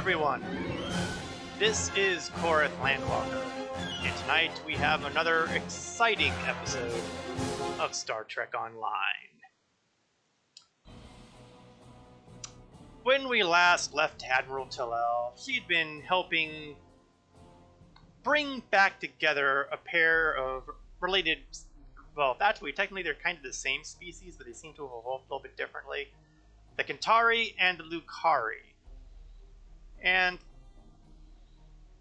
everyone! This is Korath Landwalker, and tonight we have another exciting episode of Star Trek Online. When we last left Admiral Tellel, she'd been helping bring back together a pair of related, well, actually, technically they're kind of the same species, but they seem to have evolved a little bit differently. The Kentari and the Lucari. And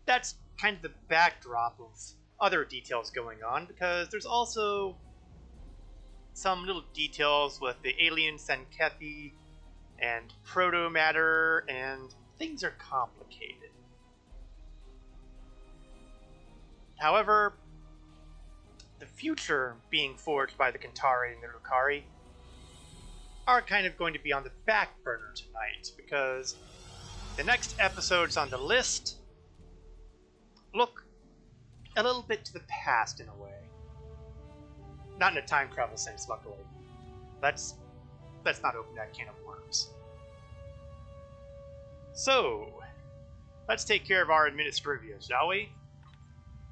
that's kind of the backdrop of other details going on, because there's also some little details with the alien Senkethi and proto-matter, and things are complicated. However, the future being forged by the Kentari and the Lucari are kind of going to be on the back burner tonight, because the next episodes on the list look a little bit to the past in a way. Not in a time travel sense, luckily. Let's not open that can of worms. So, let's take care of our administrivia, shall we?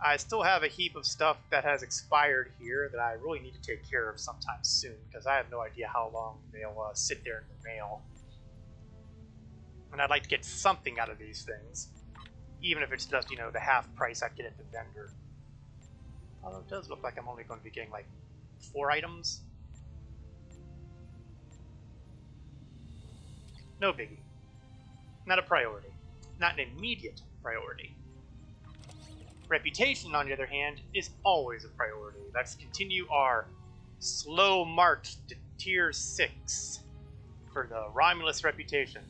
I still have a heap of stuff that has expired here that I really need to take care of sometime soon, because I have no idea how long they'll sit there in the mail. And I'd like to get something out of these things, even if it's just, the half price I'd get at the vendor. Although it does look like I'm only going to be getting, 4 items. No biggie. Not a priority. Not an immediate priority. Reputation, on the other hand, is always a priority. Let's continue our slow march to Tier 6 for the Romulus reputation.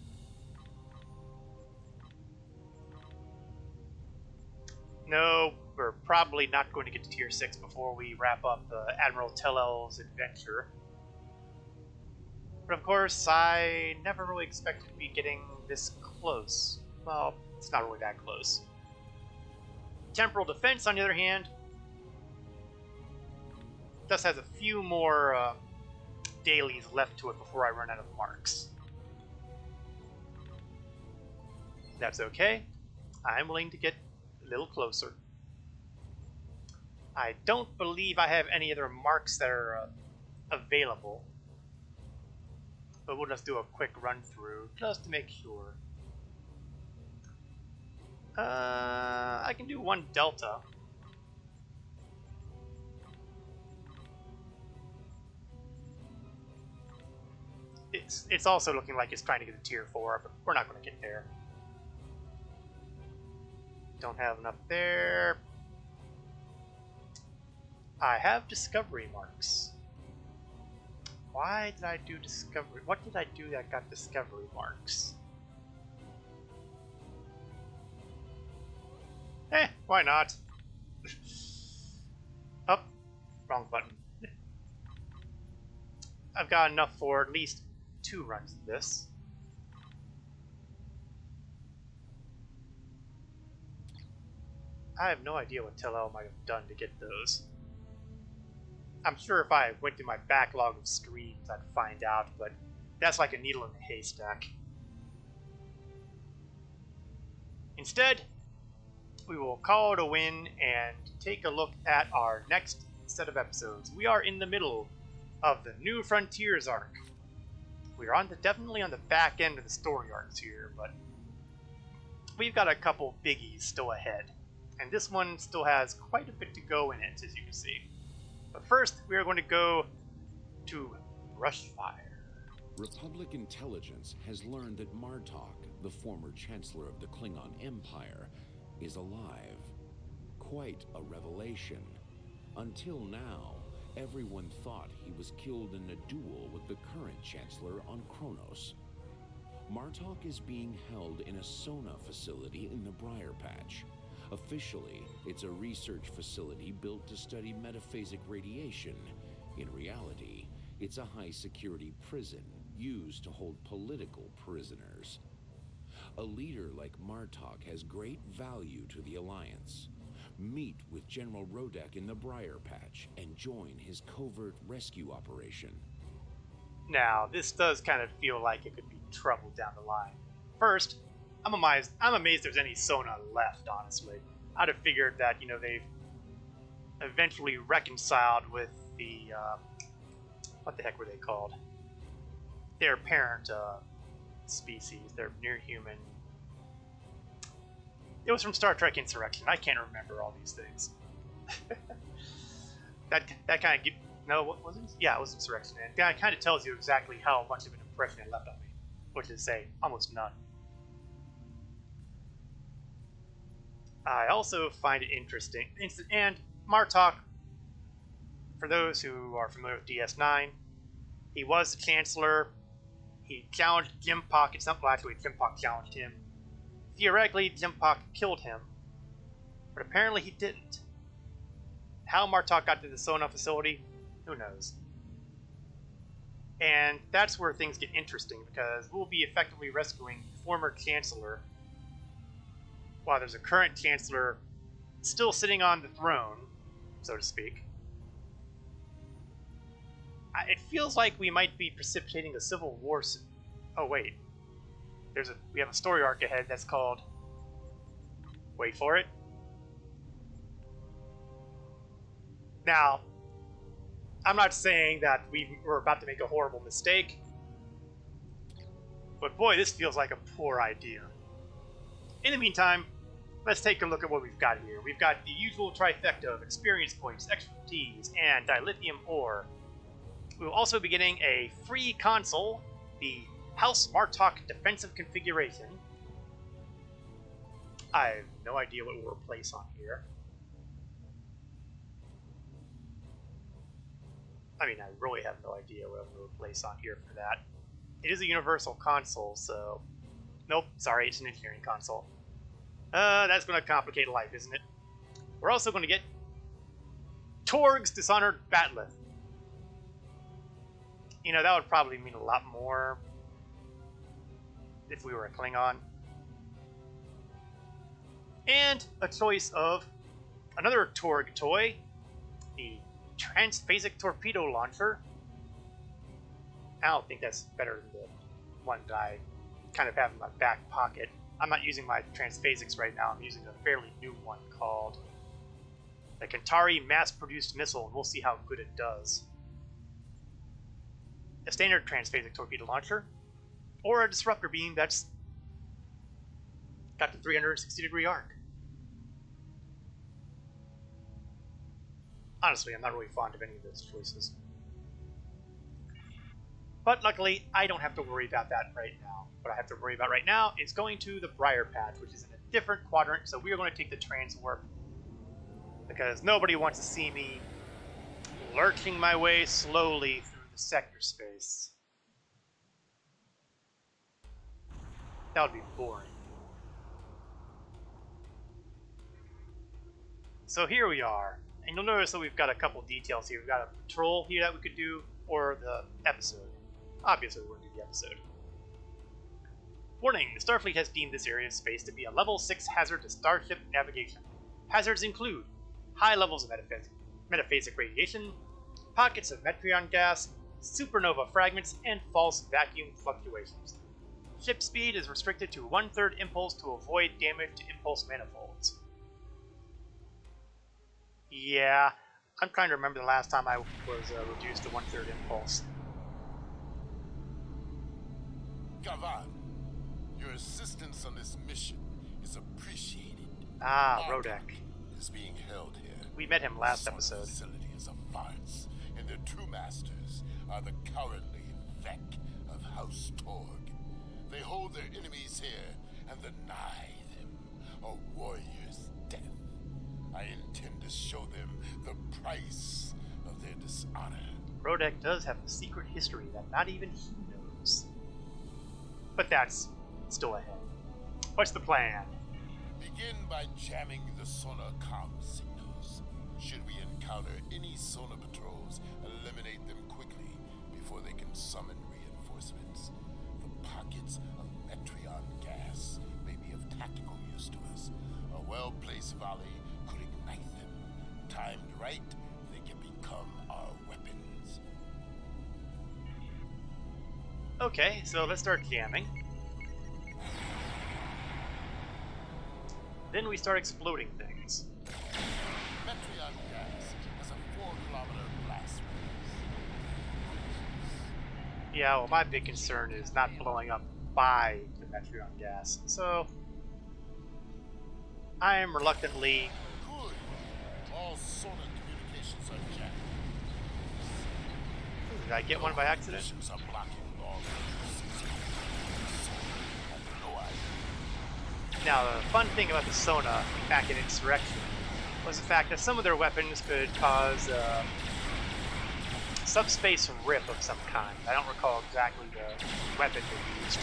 No, we're probably not going to get to Tier 6 before we wrap up Admiral Tellel's adventure. But of course, I never really expected to be getting this close. Well, it's not really that close. Temporal Defense, on the other hand, just has a few more dailies left to it before I run out of marks. That's okay. I'm willing to get a little closer. I don't believe I have any other marks that are available, but we'll just do a quick run through just to make sure. I can do 1 Delta. It's also looking like it's trying to get a Tier 4, but we're not going to get there. Don't have enough there. I have Discovery marks. Why did I do Discovery? What did I do that got Discovery marks? Why not? Oh, wrong button. I've got enough for at least 2 runs of this. I have no idea what Tellel might have done to get those. I'm sure if I went through my backlog of streams, I'd find out, but that's like a needle in a haystack. Instead, we will call it a win and take a look at our next set of episodes. We are in the middle of the New Frontiers arc. We are definitely on the back end of the story arcs here, but we've got a couple biggies still ahead. And this one still has quite a bit to go in it, as you can see. But first, we are going to go to Brushfire. Republic intelligence has learned that Martok, the former Chancellor of the Klingon Empire, is alive. Quite a revelation. Until now, everyone thought he was killed in a duel with the current Chancellor on Kronos. Martok is being held in a Sona facility in the Briar Patch. Officially, it's a research facility built to study metaphasic radiation. In reality, it's a high-security prison used to hold political prisoners. A leader like Martok has great value to the Alliance. Meet with General Rodek in the Briar Patch and join his covert rescue operation. Now, this does kind of feel like it could be trouble down the line. First, I'm amazed there's any Sona left, honestly. I'd have figured that, you know, they've eventually reconciled with the, what the heck were they called? Their parent, species, their near-human. It was from Star Trek Insurrection. I can't remember all these things. that kind of no, what was it? Yeah, it was Insurrection, and that kind of tells you exactly how much of an impression it left on me, which is say almost none. I also find it interesting, and Martok, for those who are familiar with DS9, he was the Chancellor. He challenged Jimpok. It's not well, actually Jimpok challenged him. Theoretically, Jimpok killed him, but apparently he didn't. How Martok got to the Sona facility, who knows? And that's where things get interesting, because we'll be effectively rescuing the former Chancellor, while there's a current Chancellor still sitting on the throne, so to speak. It feels like we might be precipitating a civil war. Oh wait, we have a story arc ahead that's called. Wait for it. Now, I'm not saying that we're about to make a horrible mistake, but boy, this feels like a poor idea. In the meantime, let's take a look at what we've got here. We've got the usual trifecta of experience points, expertise, and dilithium ore. We will also be getting a free console, the House Martok defensive configuration. I have no idea what we'll replace on here. I mean, I really have no idea what we'll replace on here for that. It is a universal console, so... Nope, sorry, it's an engineering console. That's going to complicate life, isn't it? We're also going to get Torg's Dishonored Batleth. You know, that would probably mean a lot more if we were a Klingon. And a choice of another Torg toy, the Transphasic Torpedo Launcher. I don't think that's better than the one that I kind of have in my back pocket. I'm not using my Transphasics right now. I'm using a fairly new one called the Kantari Mass-Produced Missile, and we'll see how good it does. A standard Transphasic Torpedo Launcher, or a Disruptor Beam that's got the 360-degree arc. Honestly, I'm not really fond of any of those choices. But luckily, I don't have to worry about that right now. What I have to worry about right now is going to the Briar Patch, which is in a different quadrant, so we are going to take the transwarp. Because nobody wants to see me lurching my way slowly through the sector space. That would be boring. So here we are. And you'll notice that we've got a couple details here. We've got a patrol here that we could do, or the episode. Obviously, we're going to do the episode. Warning, the Starfleet has deemed this area of space to be a level 6 hazard to starship navigation. Hazards include high levels of metaphasic radiation, pockets of Metreon gas, supernova fragments, and false vacuum fluctuations. Ship speed is restricted to 1/3 impulse to avoid damage to impulse manifolds. Yeah, I'm trying to remember the last time I was reduced to 1/3 impulse. Gavan, your assistance on this mission is appreciated. Ah, Rodek. Is being held here. We met him last episode. The facility is a farce, and their true masters are the cowardly Vec of House Torg. They hold their enemies here and deny them a warrior's death. I intend to show them the price of their dishonor. Rodek does have a secret history that not even he knows. But that's still ahead. What's the plan? Begin by jamming the sonar comm signals. Should we encounter any sonar patrols, eliminate them quickly before they can summon reinforcements. The pockets of Metreon gas may be of tactical use to us. A well-placed volley could ignite them. Timed right, they can become our weapons. Okay, so let's start jamming. then we start exploding things. Metreon gas has a 4-kilometer blast radius. Yeah, well, my big concern is not blowing up by the Metreon gas. So, I am reluctantly... Good. All sonar communications are jacked. Did I get one by accident? Missions are blocking all the I have no idea. Now, the fun thing about the Sona back in Insurrection was the fact that some of their weapons could cause subspace rip of some kind. I don't recall exactly the weapon they used.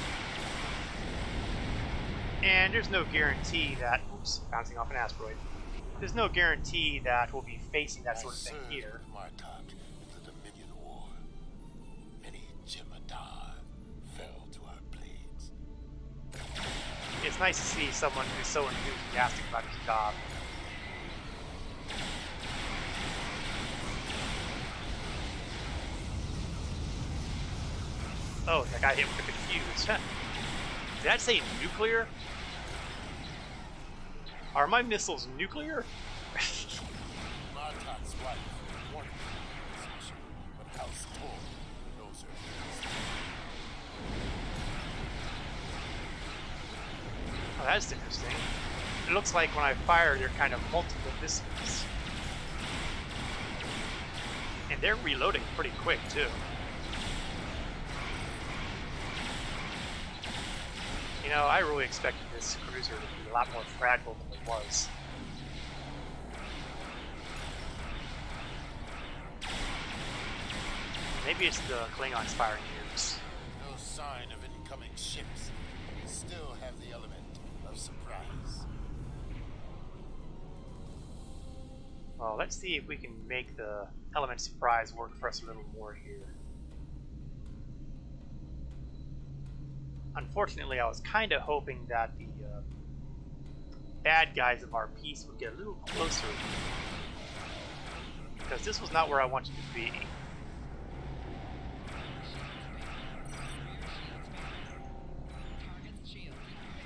And there's no guarantee that... Oops, bouncing off an asteroid. There's no guarantee that we'll be facing that sort of thing here. Martok in the Dominion War. Many Jemadan fell to our blades. It's nice to see someone who's so enthusiastic about his job. Oh, that guy hit with the confuse. Did that say nuclear? Are my missiles nuclear? Martok's wife warned me of this mission, but House Tor knows her best. Oh, that's interesting. It looks like when I fire, they're kind of multiple missiles. And they're reloading pretty quick, too. You know, I really expected this cruiser to be a lot more fragile than it was. Maybe it's the Klingons firing nukes. No sign of incoming ships. We still have the element of surprise. Well, let's see if we can make the element surprise work for us a little more here. Unfortunately, I was kind of hoping that the bad guys of our piece would get a little closer, because this was not where I wanted to be.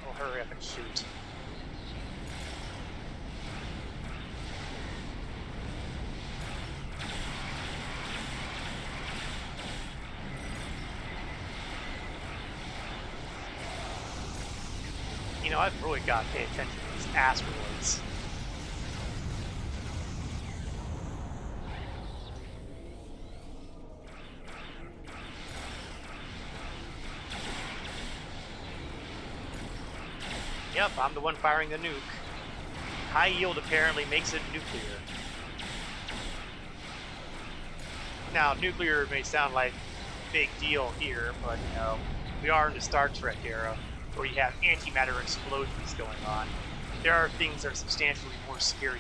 Oh, hurry up and shoot. You know, I've really got to pay attention to these asteroids. Yep, I'm the one firing the nuke. High yield apparently makes it nuclear. Now, nuclear may sound like a big deal here, but you know, we are in the Star Trek era, where you have antimatter explosions going on. There are things that are substantially more scary.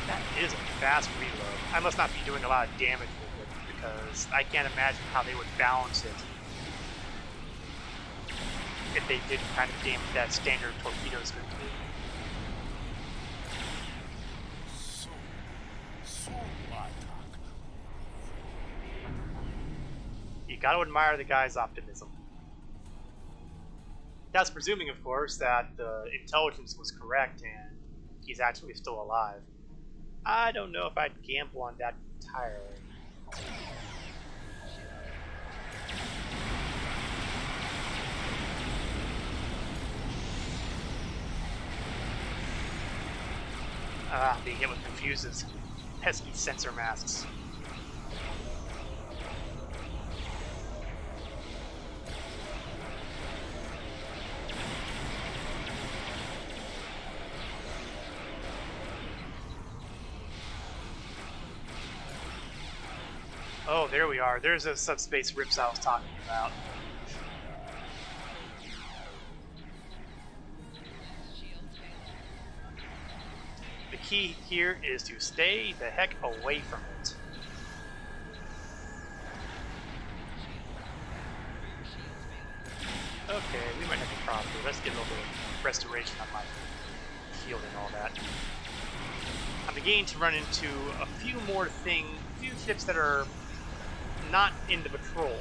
That is a fast reload. I must not be doing a lot of damage with it, because I can't imagine how they would balance it if they did kind of damage that standard torpedoes could do. You gotta admire the guy's optimism. That's presuming, of course, that the intelligence was correct and he's actually still alive. I don't know if I'd gamble on that entirely. Being hit with confuses. Pesky sensor masks. Oh, there we are. There's those subspace rips I was talking about. The key here is to stay the heck away from it. Okay, we might have a problem here. Let's get a little bit of restoration on my shield and all that. I'm beginning to run into a few more ships that are not in the patrol.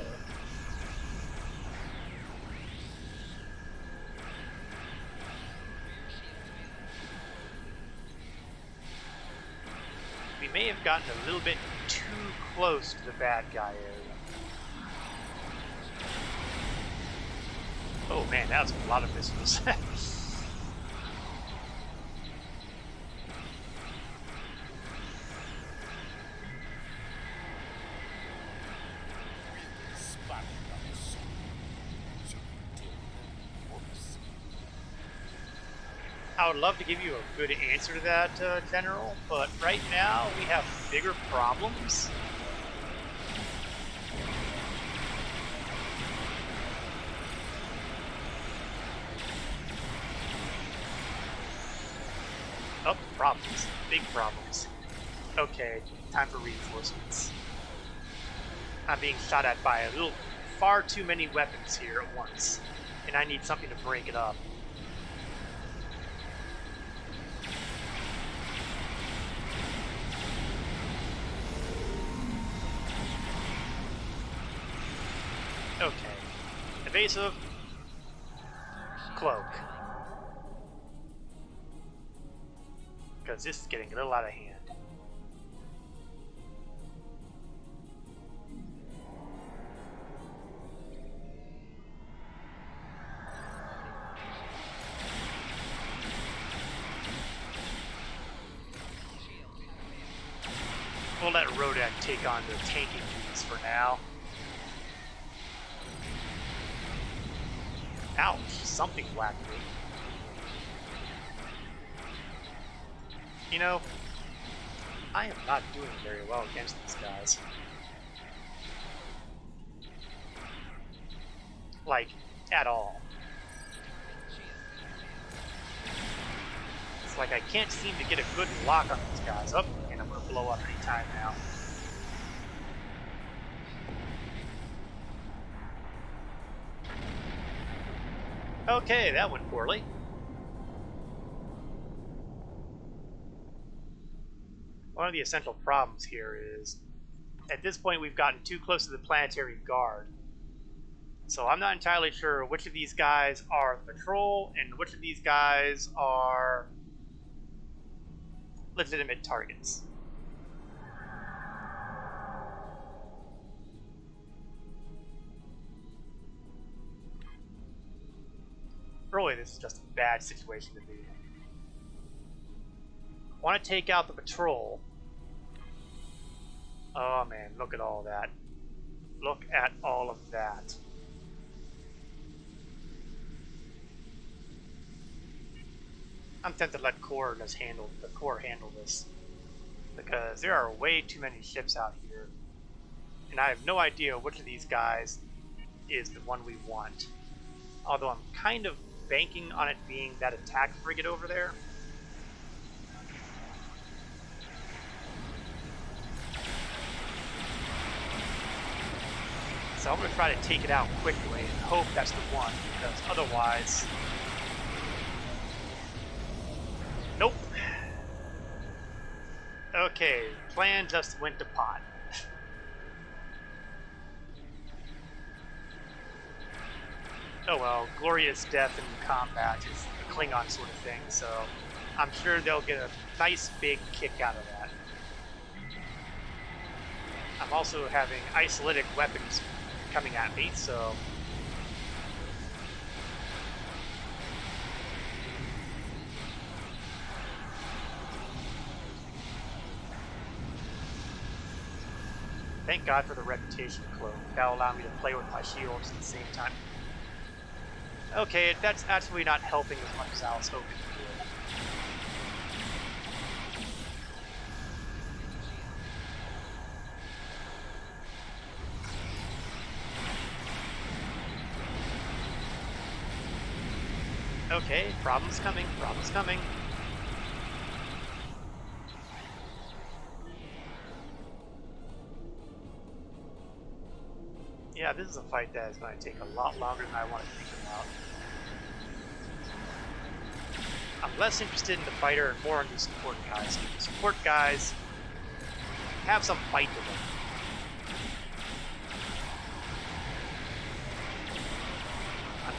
We may have gotten a little bit too close to the bad guy area. Oh man, that was a lot of missiles. I would love to give you a good answer to that, General, but right now we have bigger problems. Oh, problems. Big problems. Okay, time for reinforcements. I'm being shot at by far too many weapons here at once, and I need something to break it up. Okay. Evasive. Cloak. Because this is getting a little out of hand. We'll let Rodak take on the tanking duties for now. Ouch, something whacked me. You know, I am not doing very well against these guys. Like, at all. It's like I can't seem to get a good lock on these guys. Oh, and I'm gonna blow up any time now. Okay, that went poorly. One of the essential problems here is, at this point we've gotten too close to the planetary guard. So I'm not entirely sure which of these guys are the patrol and which of these guys are legitimate targets. Really, this is just a bad situation to be in. I want to take out the patrol. Oh man, look at all that. Look at all of that. I'm tempted to let the core handle this, because there are way too many ships out here, and I have no idea which of these guys is the one we want. Although I'm kind of banking on it being that attack frigate over there. So I'm going to try to take it out quickly and hope that's the one, because otherwise... Nope. Okay, plan just went to pot. Oh well, glorious death in combat is a Klingon sort of thing, so I'm sure they'll get a nice big kick out of that. I'm also having isolytic weapons coming at me, so... Thank God for the reputation cloak. That'll allow me to play with my shields at the same time. Okay, that's actually not helping as much as I was hoping it would. Okay, problems coming, problems coming. Yeah, this is a fight that is going to take a lot longer than I want to think about. I'm less interested in the fighter and more in the support guys. The support guys have some fight to them.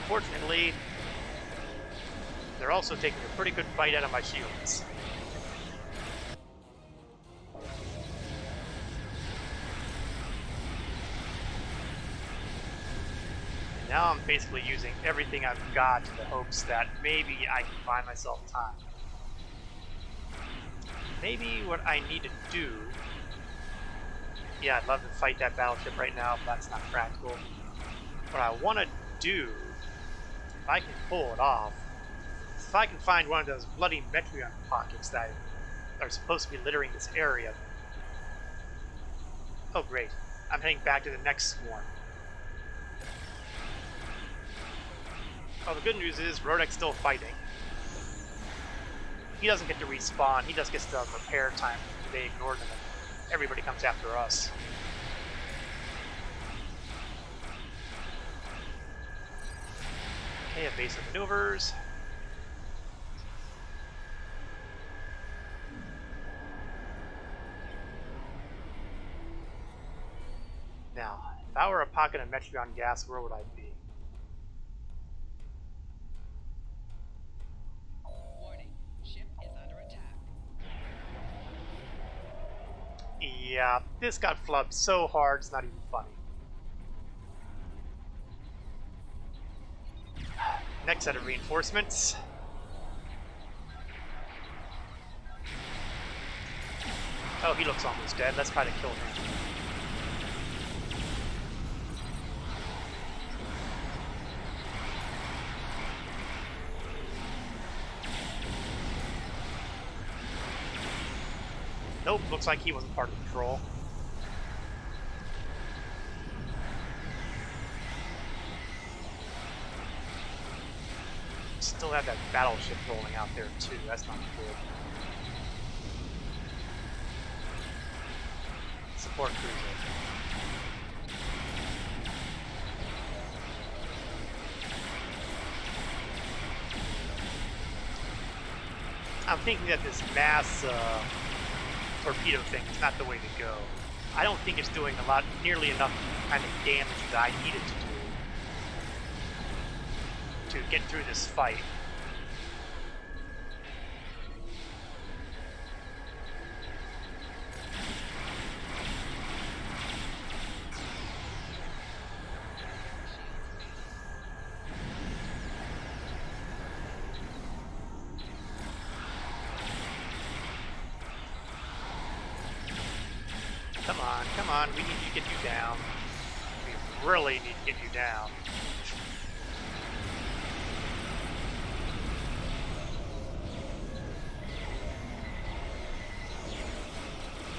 Unfortunately, they're also taking a pretty good bite out of my shields. And now I'm basically using everything I've got in the hopes that maybe I can buy myself time. Maybe what I need to do... Yeah, I'd love to fight that battleship right now, but that's not practical. What I want to do, if I can pull it off, if I can find one of those bloody Metreon pockets that are supposed to be littering this area. Oh great, I'm heading back to the next swarm. Oh, the good news is Rodek's still fighting. He doesn't get to respawn, he just gets the repair time. They ignore them and everybody comes after us. Okay, evasive maneuvers. Now, if I were a pocket of Metreon gas, where would I be? Warning, ship is under attack. Yeah, this got flubbed so hard, it's not even funny. Next set of reinforcements. Oh, he looks almost dead. Let's try to kill him. Nope, looks like he wasn't part of the patrol. Still have that battleship rolling out there too, that's not good. Support cruiser. I'm thinking that this mass torpedo thing is not the way to go. I don't think it's doing nearly enough kind of damage that I need it to do to get through this fight. Come on, we need to get you down. We really need to get you down.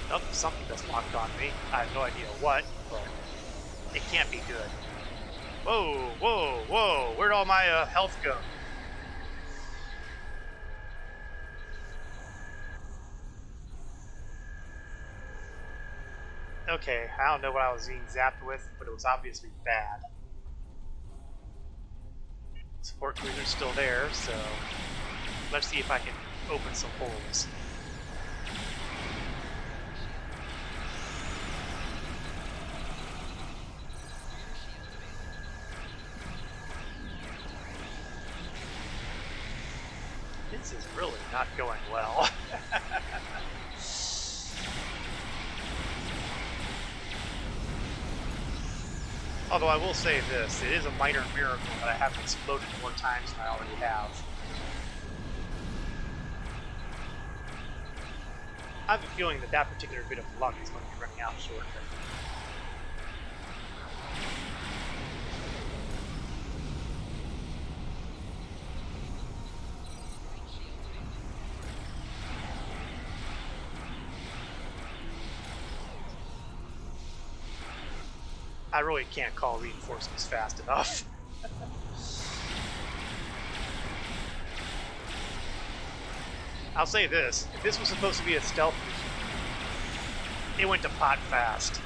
Nope, something just locked on me. I have no idea what, but it can't be good. Whoa, whoa, whoa, where'd all my health go? Okay, I don't know what I was being zapped with, but it was obviously bad. Support cruiser's still there, so let's see if I can open some holes. This is really not going well. Although I will say this, it is a minor miracle that I haven't exploded more times than I already have. I have a feeling that that particular bit of luck is going to be running out shortly. I really can't call reinforcements fast enough. I'll say this, if this was supposed to be a stealth mission, it went to pot fast.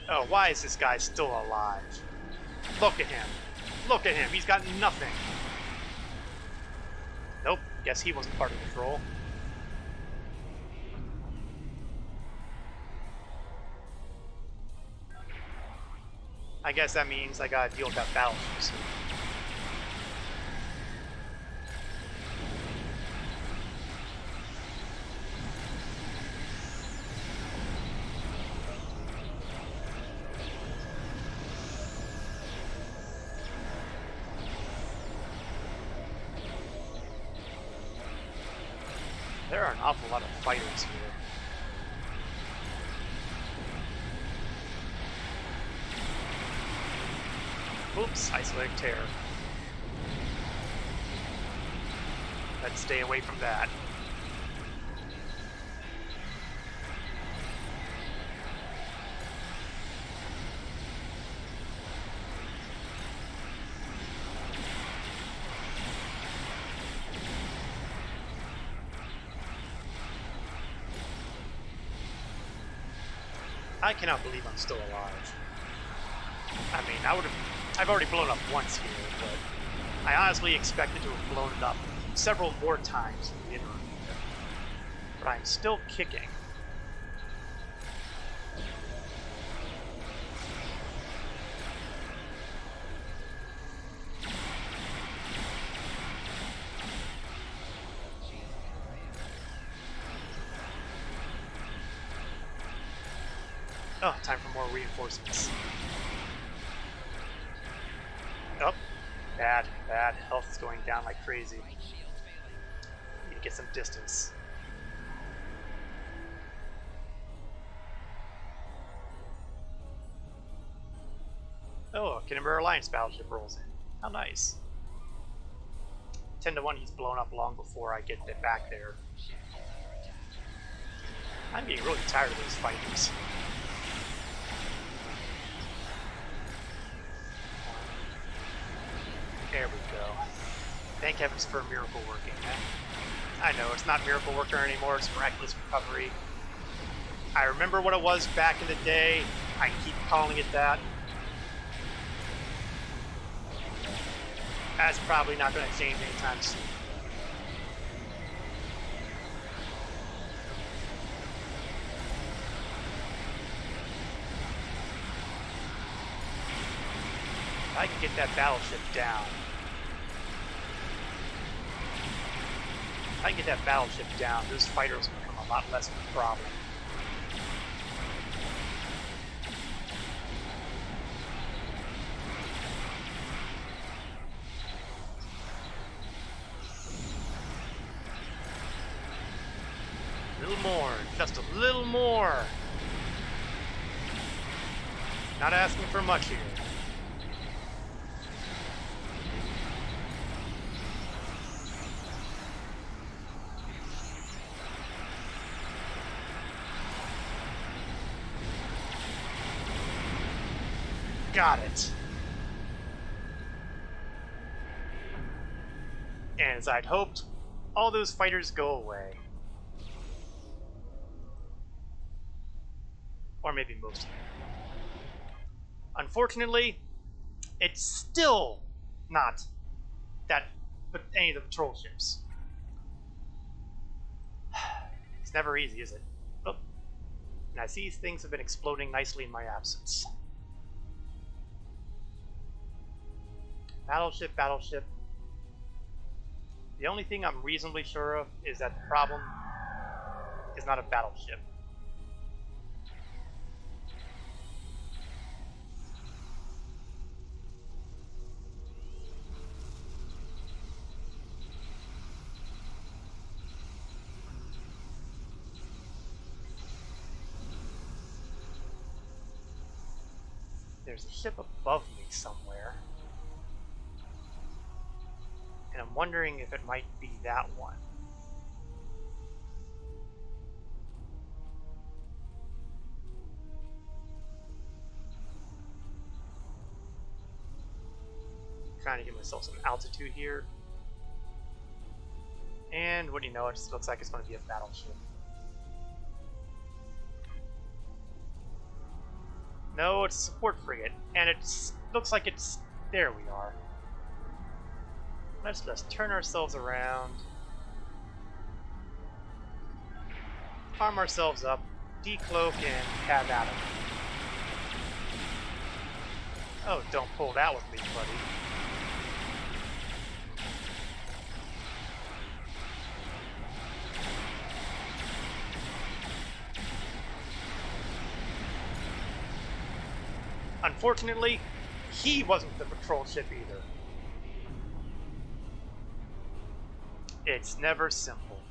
Oh, why is this guy still alive? Look at him. Look at him. He's got nothing. Nope. Guess he wasn't part of the troll. I guess that means I gotta deal with that battleship. There are an awful lot of fighters here. Oops, isolated tear. Let's stay away from that. I cannot believe I'm still alive. I mean, I've already blown up once here, but I honestly expected to have blown it up several more times in the interim. But I'm still kicking. Oh, time for more reinforcements. Oh, bad. Health is going down like crazy. Right shield's failing. Need to get some distance. Oh, a Kinnemer Alliance battleship rolls in. How nice. 10 to 1, he's blown up long before I get it back there. Ship is under attack. I'm getting really tired of those fighters. There we go. Thank heavens for miracle working. I know, it's not miracle worker anymore, it's miraculous recovery. I remember what it was back in the day. I keep calling it that. That's probably not going to change anytime soon. If I can get that battleship down. If I can get that battleship down, those fighters will become a lot less of a problem. A little more, just a little more. Not asking for much here. Got it. And as I'd hoped, all those fighters go away. Or maybe most of them. Unfortunately, it's still not any of the patrol ships. It's never easy, is it? Oh. And I see things have been exploding nicely in my absence. Battleship, battleship. The only thing I'm reasonably sure of is that the problem is not a battleship. There's a ship above me somewhere. And I'm wondering if it might be that one. Trying to give myself some altitude here. And what do you know, it just looks like it's going to be a battleship. No, it's a support frigate, and it's looks like it's... There we are. Let's just turn ourselves around. Arm ourselves up, decloak, and have at it. Oh, don't pull that with me, buddy. Unfortunately, he wasn't the patrol ship either. It's never simple.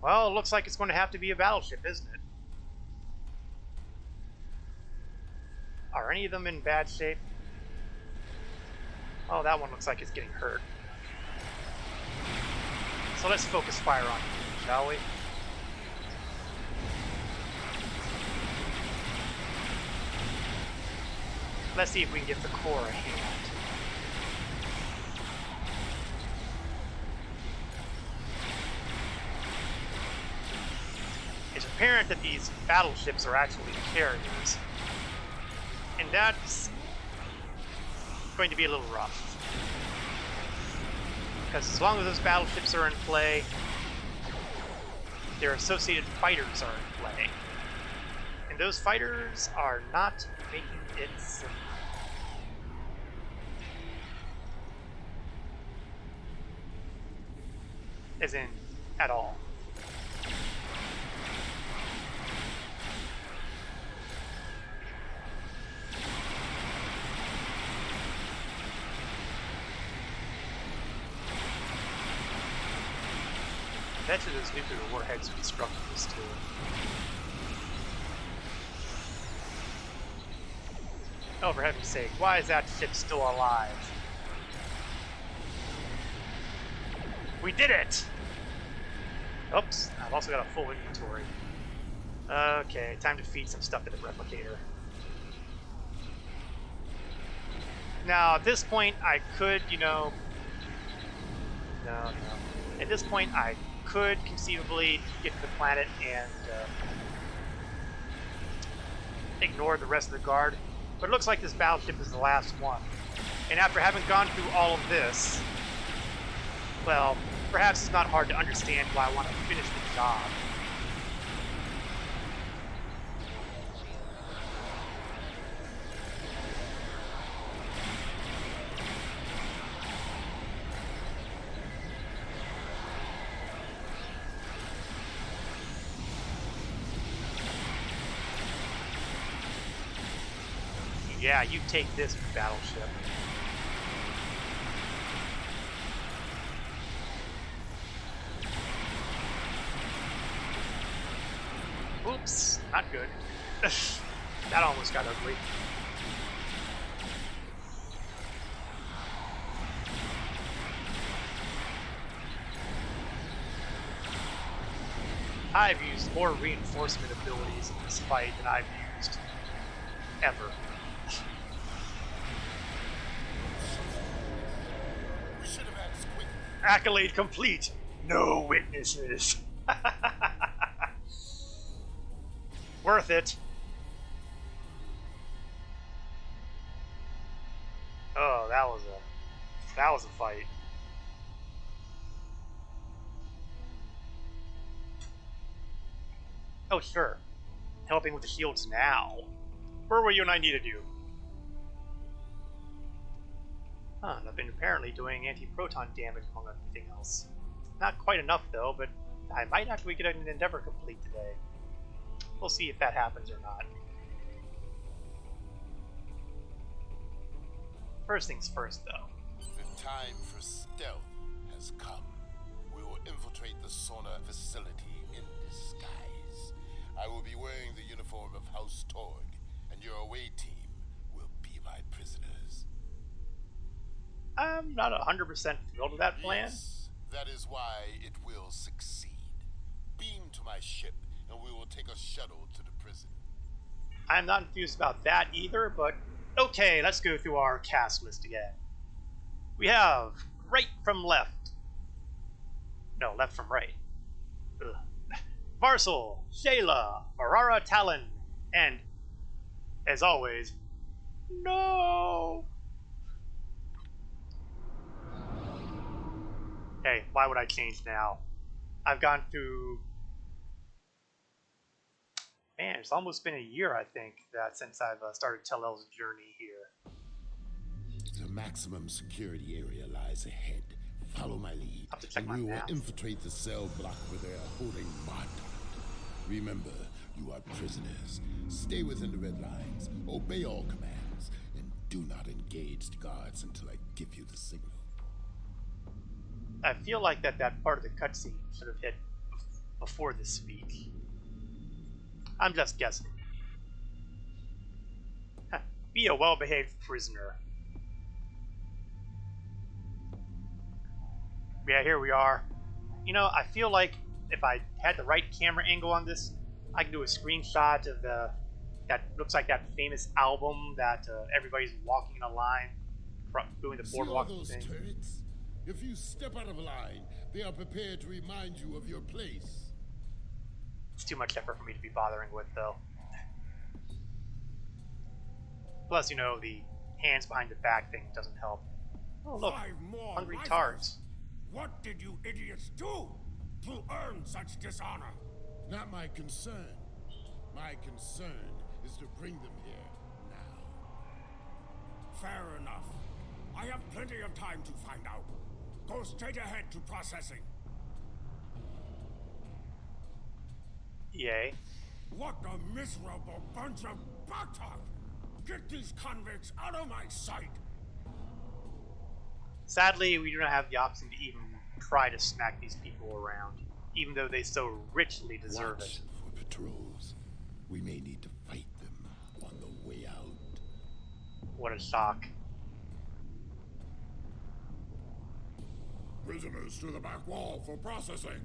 Well, it looks like it's going to have to be a battleship, isn't it? Are any of them in bad shape? Oh, that one looks like it's getting hurt. So let's focus fire on it, shall we? Let's see if we can get the core a hand. It's apparent that these battleships are actually carriers. And that's going to be a little rough. Because as long as those battleships are in play, their associated fighters are in play. And those fighters are not making it simple. As in, at all. I bet you those nuclear warheads are destructive this too. Oh, for heaven's sake, why is that ship still alive? We did it! Oops, I've also got a full inventory. Okay, time to feed some stuff to the replicator. Now, at this point, I could, No. At this point, I could conceivably get to the planet and ignore the rest of the guard. But it looks like this battleship is the last one. And after having gone through all of this, well, perhaps it's not hard to understand why I want to finish the job. Yeah, you take this, battleship. Oops, not good. That almost got ugly. I've used more reinforcement abilities in this fight than I've used ever. We should have acted quickly. Accolade complete. No witnesses. Worth it. Oh, that was a fight. Oh, sure. Helping with the shields now. Where were you and I need to do? Huh, and I've been apparently doing anti-proton damage among everything else. Not quite enough though, but I might actually get an endeavor complete today. We'll see if that happens or not. First things first though. The time for stealth has come. We will infiltrate the sauna facility in disguise. I will be wearing the uniform of House Torg, and your away team will be my prisoners. I'm not 100% thrilled with that plan. Yes, that is why it will succeed. Beam to my ship, and we will take a shuttle to the prison. I'm not enthused about that either, but okay, let's go through our cast list again. We have right from left. No, left from right. Ugh. Varsal, Shayla, Marara Talon, And, as always, no! Hey, why would I change now? I've gone through... Man, it's almost been a year, I think, that since I've started Tellel's journey here. The maximum security area lies ahead. Follow my lead, Have to check and my we will maps. infiltrate the cell block where they are holding Martok. Remember, you are prisoners. Stay within the red lines, obey all commands, and do not engage the guards until I give you the signal. I feel like that part of the cutscene should have hit before this speech. I'm just guessing. Be a well-behaved prisoner. Yeah, here we are. You know, I feel like if I had the right camera angle on this, I could do a screenshot of that looks like that famous album that everybody's walking in a line, doing the See all boardwalk those thing. turrets? If you step out of line, they are prepared to remind you of your place. It's too much effort for me to be bothering with, though. Plus, you know, the hands behind the back thing doesn't help. Oh, look. 5 more Hungry rifles. tards. What did you idiots do to earn such dishonor? Not my concern. My concern is to bring them here now. Fair enough. I have plenty of time to find out. Go straight ahead to processing. Yay. What a miserable bunch of buttock! Get these convicts out of my sight! Sadly, we do not have the option to even try to smack these people around, even though they so richly deserve Watch it. for patrols. We may need to fight them on the way out. What a shock. Prisoners to the back wall for processing.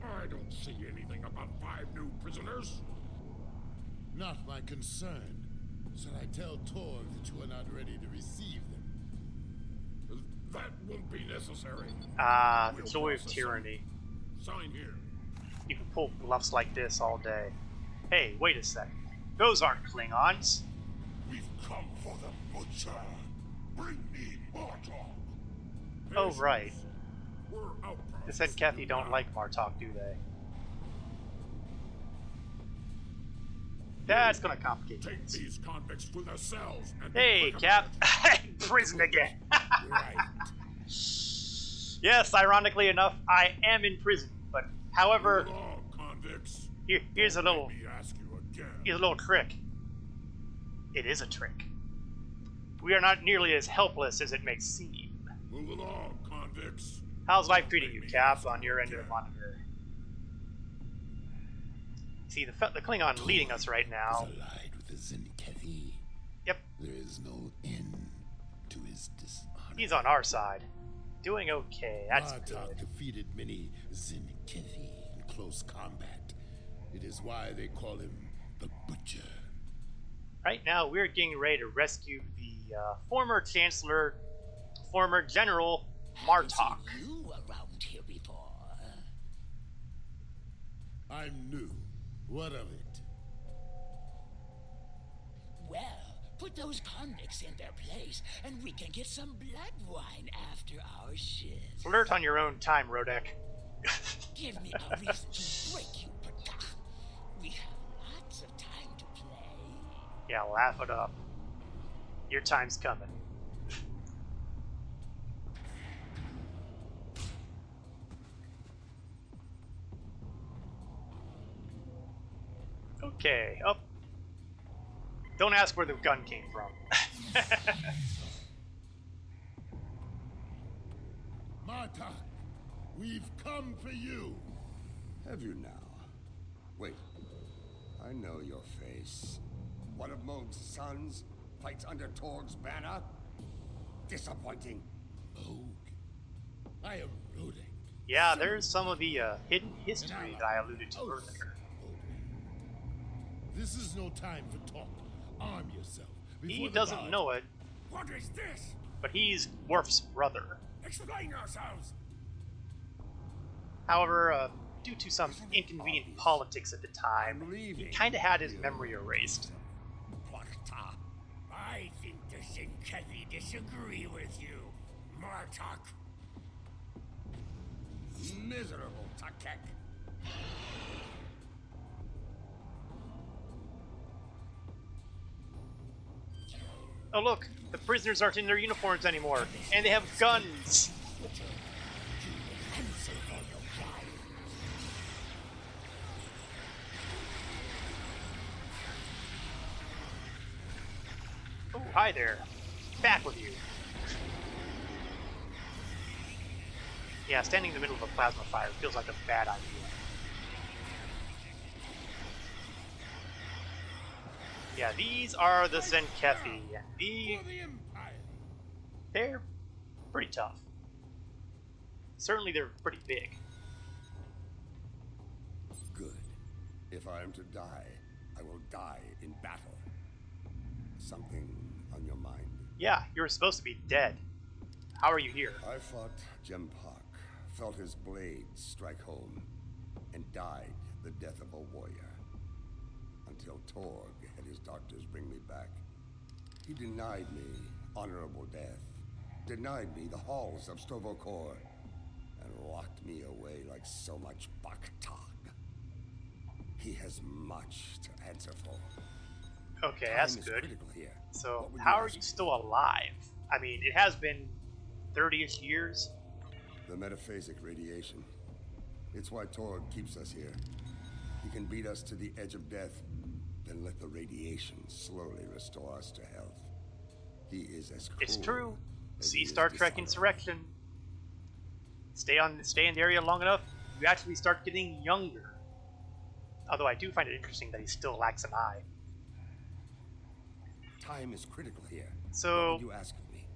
I don't see anything about 5 new prisoners. Not my concern. Shall I tell Torg that you are not ready to receive them? That won't be necessary. Ah, the We'll joy of process tyranny. Sign here. You can pull bluffs like this all day. Hey, wait a sec. Those aren't Klingons. We've come for the butcher. Bring me Martok. Oh, right. We're out. This and Kathy don't like Martok, do they? That's gonna complicate Take things. these convicts to their cells and Hey, put them Cap. Prison again. right. Yes, ironically enough, I am in prison. But, however, Move along, convicts. here's a Don't little make me ask you again. here's a little trick. It is a trick. We are not nearly as helpless as it may seem. Move along, convicts. How's life treating you, Cap, on your end of the monitor? See, the Klingon leading us right now. Is allied with the Zinkethi. Yep, There is no end to his dishonor. he's on our side. Doing okay, that's Martok good. defeated many Zinkethi in close combat. It is why they call him the Butcher. Right now, we're getting ready to rescue the former Chancellor, former General Martok. Haven't seen you around here before. I'm new. What of it? Well, put those convicts in their place, and we can get some blood wine after our shift. Flirt on your own time, Rodek. Give me a reason to break you, Patach. We have lots of time to play. Yeah, laugh it up. Your time's coming. Okay, up. Don't ask where the gun came from. Martok, we've come for you. Have you now? Wait, I know your face. One of Moog's sons fights under Torg's banner? Disappointing. Moog. I am Rodek. Yeah, there's some of the hidden history that I alluded to earlier. This is no time for talk. Arm yourself. He before the doesn't guards- know it, What is this? but he's Worf's brother. Explain yourselves. However, due to some inconvenient politics at the time, he kind of had his memory erased. I think the Zenkethi disagree with you, Martok. Miserable Takek. Oh look, the prisoners aren't in their uniforms anymore, and they have guns! Oh, hi there. Back with you. Yeah, standing in the middle of a plasma fire feels like a bad idea. Yeah, these are the Zenkethi. They're pretty tough. Certainly they're pretty big. Good. If I am to die, I will die in battle. Something on your mind? Yeah, you're supposed to be dead. How are you here? I fought Jempak, felt his blade strike home, and died the death of a warrior. Until Torg had his doctors bring me back. He denied me honorable death, denied me the halls of Stovokor, and locked me away like so much Baktag. He has much to answer for. Okay, that's Time is good. critical here. So, What would how are ask you me? still alive? I mean, it has been 30-ish years. The metaphasic radiation. It's why Torg keeps us here. He can beat us to the edge of death, then let the radiation slowly restore us to health. He is as cruel It's true. as See he is Star Trek dishonorable. Insurrection. Stay in the area long enough, you actually start getting younger. Although I do find it interesting that he still lacks an eye. Time is critical here. So- What would you ask of me?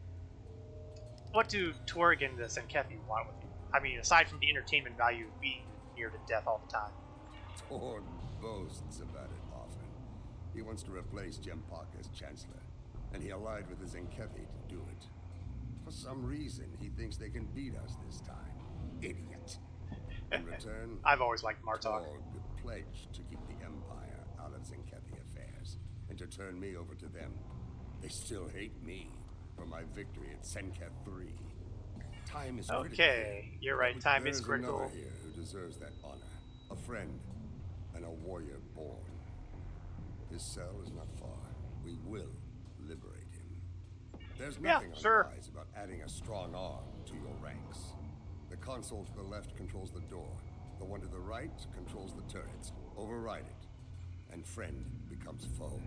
What do Torg and the Zenkethi want with you? I mean, aside from the entertainment value of being near to death all the time. Torg boasts about it often. He wants to replace Jempak as Chancellor, and he allied with the Zenkethi to do it. For some reason, he thinks they can beat us this time. Idiot. In return, I've always liked Martok. Torg pledged to keep the Empire out of Zenkethi affairs, and to turn me over to them. They still hate me for my victory at Senketh 3. Time is critical. Okay, you're right, time is There's critical. another here who deserves that honor. A friend and a warrior born. His cell is not far. We will liberate him. There's Yeah, nothing sure. unwise about adding a strong arm to your ranks. The console to the left controls the door. The one to the right controls the turrets. Override it, and friend becomes foe.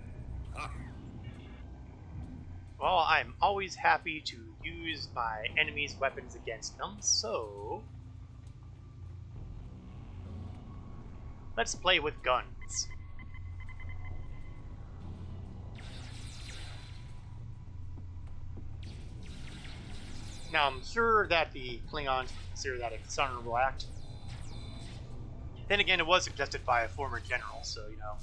Ha! Well, I'm always happy to use my enemy's weapons against them, so... let's play with guns. Now, I'm sure that the Klingons consider that a dishonorable act. Then again, it was suggested by a former general, so, you know.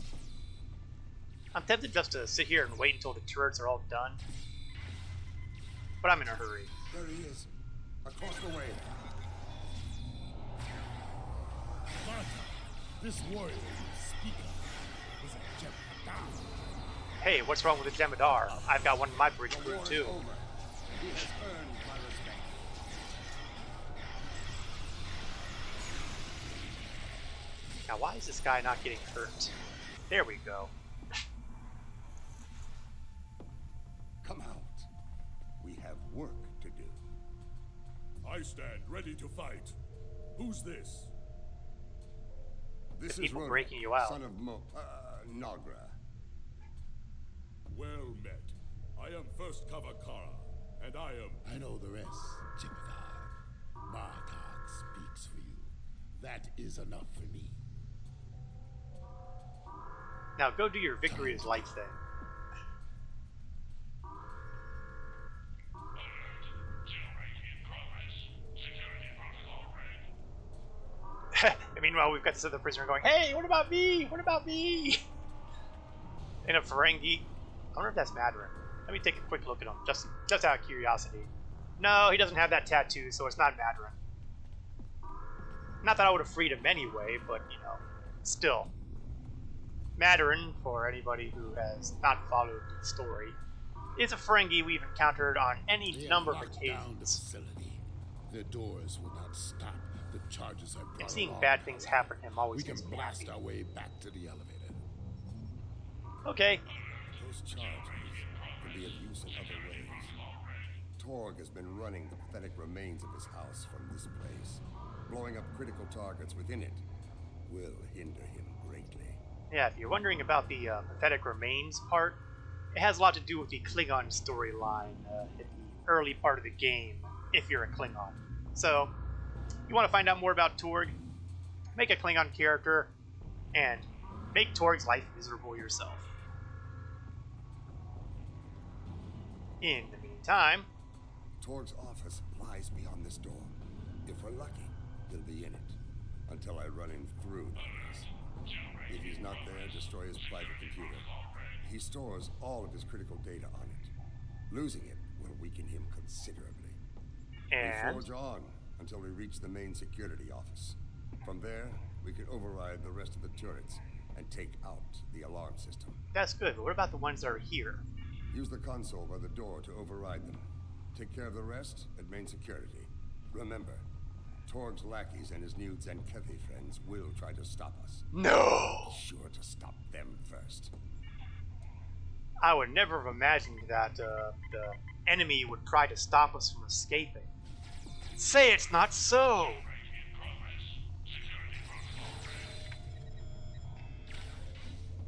I'm tempted just to sit here and wait until the turrets are all done. But I'm in a hurry. There he is, across the way. This warrior you speak of is a Jempak. Hey, what's wrong with the Jemadar? I've got one in my bridge The crew war is too. over. He has earned my respect. Now, why is this guy not getting hurt? There we go. Come out. We have work to do. I stand ready to fight. Who's this? This The is people Ronak, breaking you out. son of Nagra. Well met. I am First Kavakara, and I am... I know the rest, Jem'Hadar. Martok speaks for you. That is enough for me. Now go do your victory is light thing. And meanwhile, we've got this other prisoner going, "Hey, what about me? What about me?" In a Ferengi. I wonder if that's Mandarin. Let me take a quick look at him, just out of curiosity. No, he doesn't have that tattoo, so it's not Mandarin. Not that I would have freed him anyway, but, you know, still. Mandarin, for anybody who has not followed the story, is a Ferengi we've encountered on any They have number of locked down the occasions. facility. Their doors will not stop the charges I brought And seeing along, bad things however. happen to him always We can makes me blast happy. our way back to the elevator. Okay. Those charges can be of use in other ways. Torg has been running the pathetic remains of his house from this place. Blowing up critical targets within it will hinder him greatly. Yeah, if you're wondering about the pathetic remains part, it has a lot to do with the Klingon storyline at the early part of the game, if you're a Klingon. So, you want to find out more about Torg, make a Klingon character, and make Torg's life miserable yourself. In the meantime, Torg's office lies beyond this door. If we're lucky, he'll be in it. Until I run him through, that is. If he's not there, destroy his private computer. He stores all of his critical data on it. Losing it will weaken him considerably. and We forge on until we reach the main security office. From there, we can override the rest of the turrets and take out the alarm system. that's good, but what about the ones that are here? Use the console by the door to override them. Take care of the rest at main security. Remember, Torg's lackeys and his new Zenkethi friends will try to stop us. No! Be sure to stop them first. I would never have imagined that the enemy would try to stop us from escaping. Say it's not so!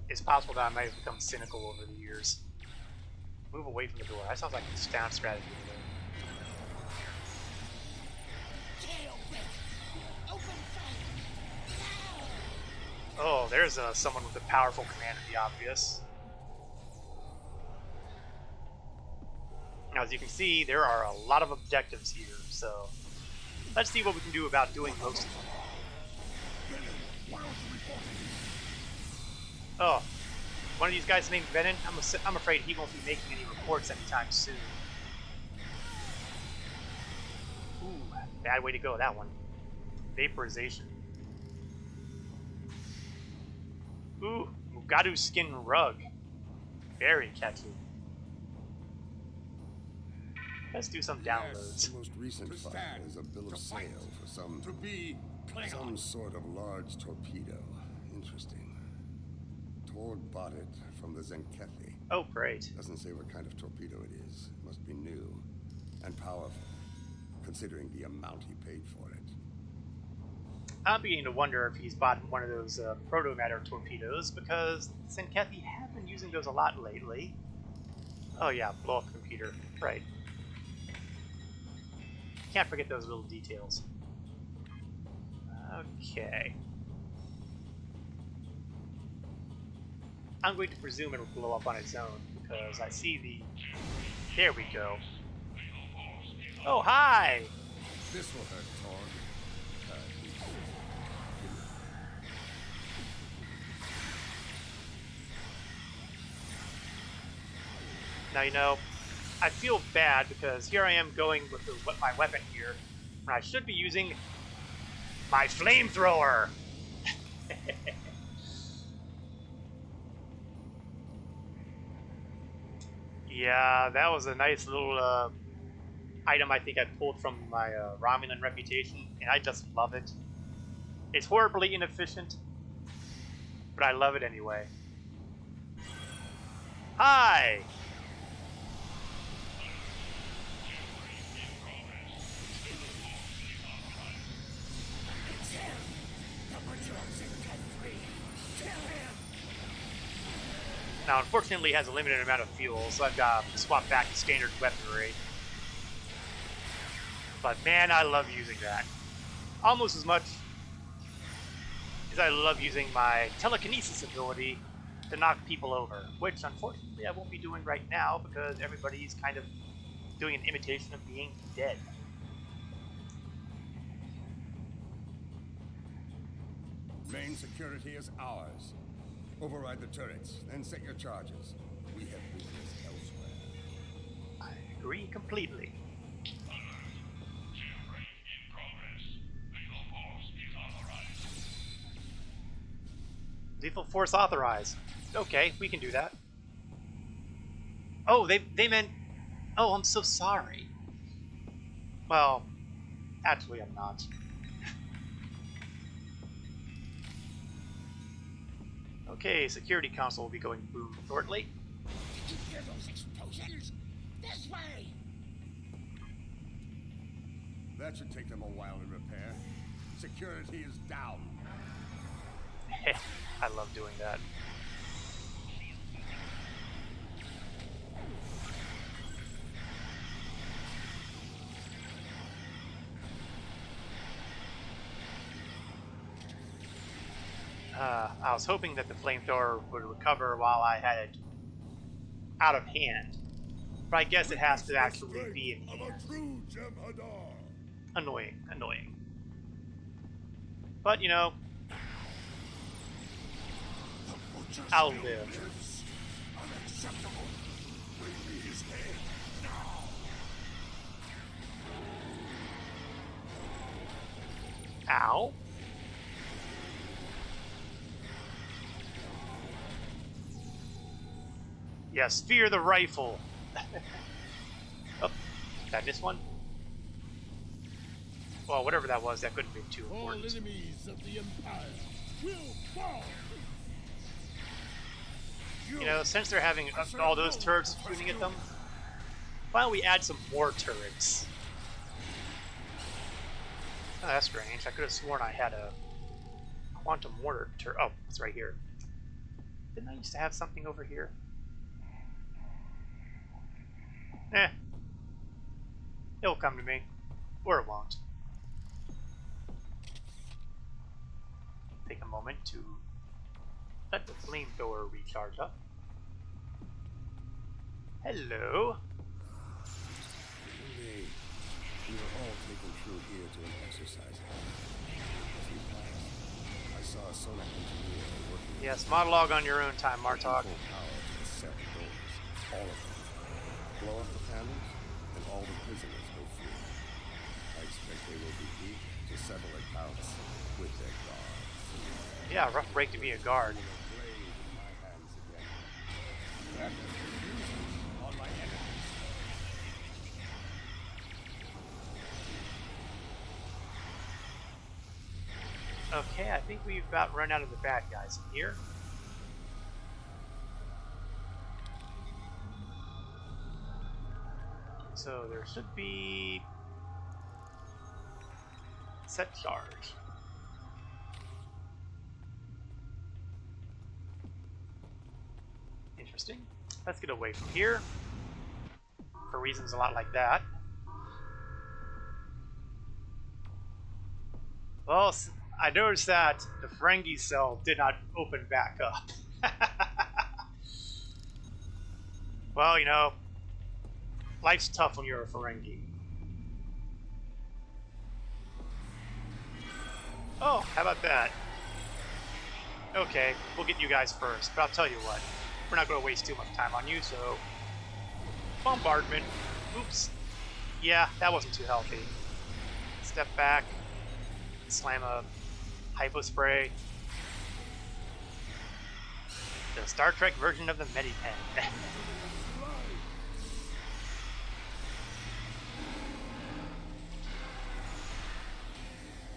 It's possible that I might have become cynical over the years. Move away from the door. That sounds like a sound strategy to me. Oh, there's someone with a powerful command of the obvious. Now, as you can see, there are a lot of objectives here, so let's see what we can do about doing most of them. Oh, one of these guys named Venom? I'm afraid he won't be making any reports anytime soon. Ooh, bad way to go, that one. Vaporization. Ooh, Mugatu skin rug. Very catchy. Let's do some downloads. The most recent To file stand, is a bill to of fight, sale for some be some sort of large torpedo. Interesting. Torg bought it from the Zenkethi. Oh, great. Doesn't say what kind of torpedo it is. Must be new and powerful, considering the amount he paid for it. I'm beginning to wonder if he's bought one of those proto-matter torpedoes, because Zenkethi have been using those a lot lately. Oh yeah, blow up the computer. Right. Can't forget those little details. Okay. I'm going to presume it'll blow up on its own, because I see the... There we go. Oh, hi! This will hurt Torg. Now, you know, I feel bad because here I am going with my weapon here, and I should be using my flamethrower. Yeah, that was a nice little item I think I pulled from my Romulan reputation, and I just love it. It's horribly inefficient, but I love it anyway. Hi! Now, unfortunately, it has a limited amount of fuel, so I've got to swap back to standard weaponry. But man, I love using that. Almost as much as I love using my telekinesis ability to knock people over, which unfortunately I won't be doing right now because everybody's kind of doing an imitation of being dead. Main security is ours. Override the turrets, then set your charges. We have business elsewhere. I agree completely. Lethal force authorized. Okay, we can do that. Oh, they meant... Oh, I'm so sorry. Well, actually I'm not. Okay, security console will be going boom shortly. Did you hear those explosions? This way! That should take them a while to repair. Security is down. I love doing that. I was hoping that the flamethrower would recover while I had it out of hand. But I guess it has to actually be in hand. Annoying, annoying. But, you know, I'll live. Unacceptable. Bring me his head now. Ow. Yes, fear the rifle. Oh, did I miss one? Well, whatever that was, that couldn't be too All important. enemies of the Empire will fall. You know, since they're having all those turrets shooting at them, why don't we add some more turrets? Oh, that's strange. I could have sworn I had a quantum mortar turret. Oh, it's right here. Didn't I used to have something over here? Eh. It'll come to me. Or it won't. Take a moment to let the flamethrower recharge up. Hello. Indeed. We were all taken through here to an exercise hall. As we passed, I saw a sonar engineer working Yes, monologue on your own time, Martok. full power to the set doors. All of them. Blow up the panels, and all the prisoners go free. I expect they will be eager to settle accounts with their guards. Yeah, rough break to be a guard. Blade in my hands again. That confusion on my enemies. Okay, I think we've about run out of the bad guys in here. So there should be set charge. Interesting. Let's get away from here for reasons a lot like that. Well, I noticed that the Ferengi cell did not open back up. Well, you know, life's tough when you're a Ferengi. Oh, how about that? Okay, we'll get you guys first, but I'll tell you what. We're not going to waste too much time on you, so... Bombardment. Oops. Yeah, that wasn't too healthy. Step back. Slam a hypo spray. The Star Trek version of the Medipen.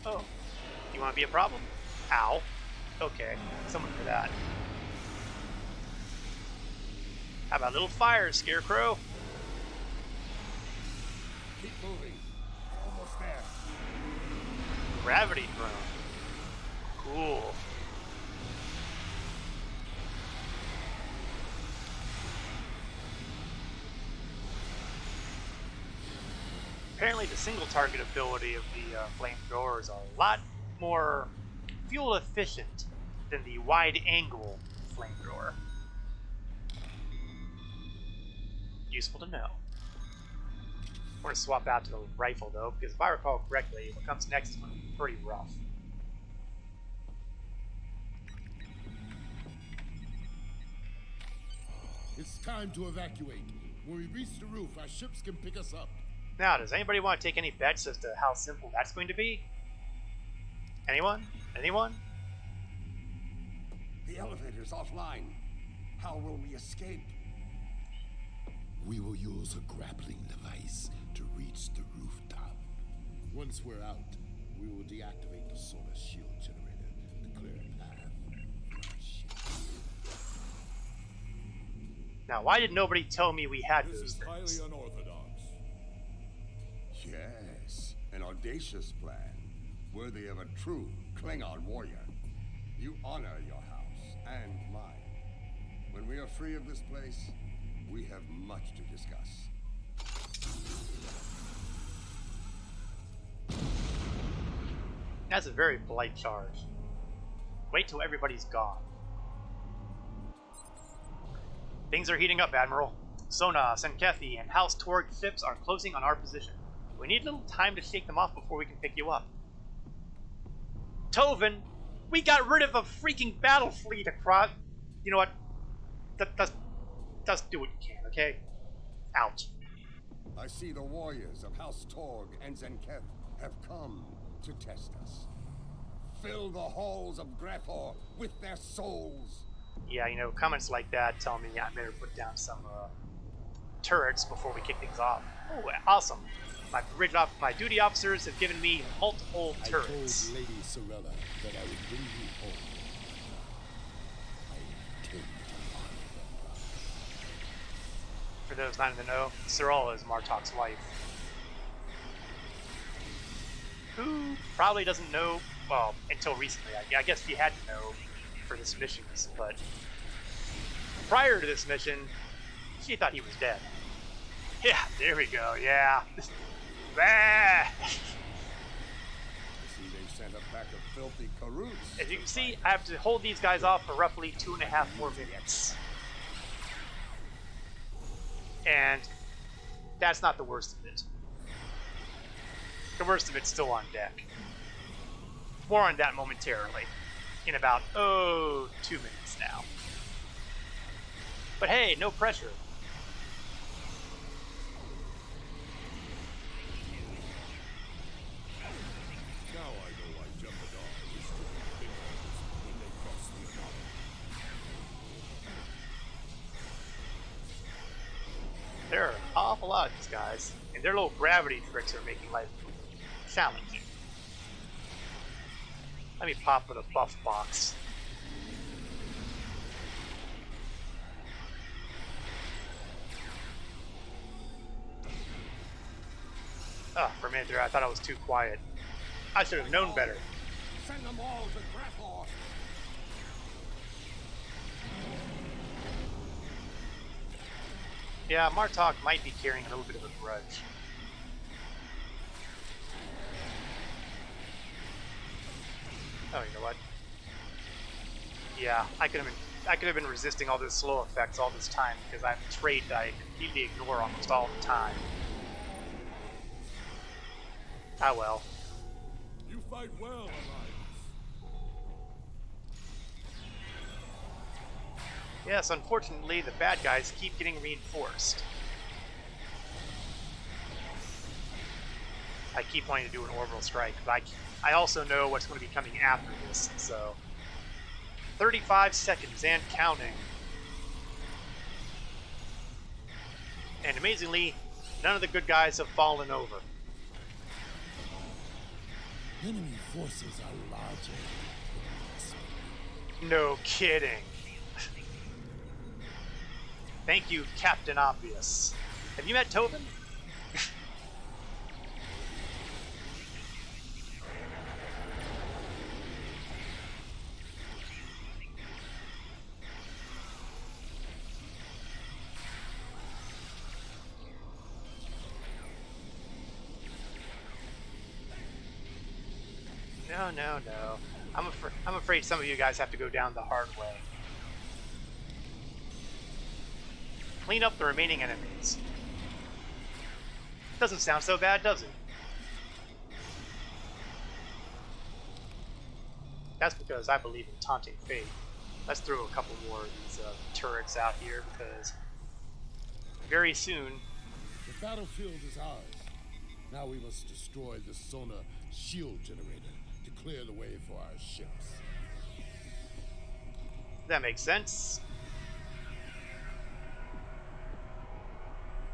Oh, you want to be a problem? Ow. Okay, someone for that. How about a little fire, Scarecrow? Keep moving. Almost there. Gravity drone. Cool. Apparently the single target ability of the flamethrowers are a lot more fuel efficient than the wide angle flamethrower. Useful to know. We're going to swap out to the rifle though, because if I recall correctly, what comes next is going to be pretty rough. It's time to evacuate. When we reach the roof, our ships can pick us up. Now, does anybody want to take any bets as to how simple that's going to be? Anyone? Anyone? The elevator's offline. How will we escape? We will use a grappling device to reach the rooftop. Once we're out, we will deactivate the solar shield generator to clear a path for our ship. Now, why did nobody tell me we had This those is things? highly unorthodox. Yes, an audacious plan, worthy of a true Klingon warrior. You honor your house and mine. When we are free of this place, we have much to discuss. That's a very polite charge. Wait till everybody's gone. Things are heating up, Admiral. Sona, Senkethi, and House Torg ships are closing on our position. We need a little time to shake them off before we can pick you up. Tovin, we got rid of a freaking battle fleet across... You know what? Just do what you can, okay? Out. I see the warriors of House Torg and Zenketh have come to test us. Fill the halls of Grethor with their souls. Yeah, you know, comments like that tell me I better put down some turrets before we kick things off. Oh, awesome. My duty officers have given me multiple turrets. I told Lady Sorella that I would bring you home. I intend to honor that promise. For those not in the know, Sorella is Martok's wife. Who probably doesn't know, well, until recently. I guess she had to know for this mission, but prior to this mission, she thought he was dead. Yeah, there we go, yeah. Bah! I see they sent a pack of filthy Karoots. As you can see, I have to hold these guys off for roughly 2.5 more minutes. And that's not the worst of it. The worst of it's still on deck. More on that momentarily. In about, 2 minutes now. But hey, no pressure. Now I know why Jem'Hadar is stricken big when they cross the anomaly. There are an awful lot of these guys, and their little gravity tricks are making life challenging. Let me pop for the buff box. Oh, for a minute there, I thought I was too quiet. I should have known better. Send them all to Grethor. Yeah, Martok might be carrying a little bit of a grudge. Oh, you know what? Yeah, I could have been resisting all those slow effects all this time because I have a trait that I completely ignore almost all the time. Ah well. You fight well, Alliance. Yes, unfortunately, the bad guys keep getting reinforced. I keep wanting to do an orbital strike, but I also know what's going to be coming after this, so... 35 seconds and counting. And amazingly, none of the good guys have fallen over. Enemy forces are larger than No kidding. Thank you, Captain Obvious. Have you met Tobin? No. I'm afraid some of you guys have to go down the hard way. Clean up the remaining enemies. Doesn't sound so bad, does it? That's because I believe in taunting fate. Let's throw a couple more of these turrets out here because very soon... The battlefield is ours. Now we must destroy the sonar shield generator to clear the way for our ships. That makes sense.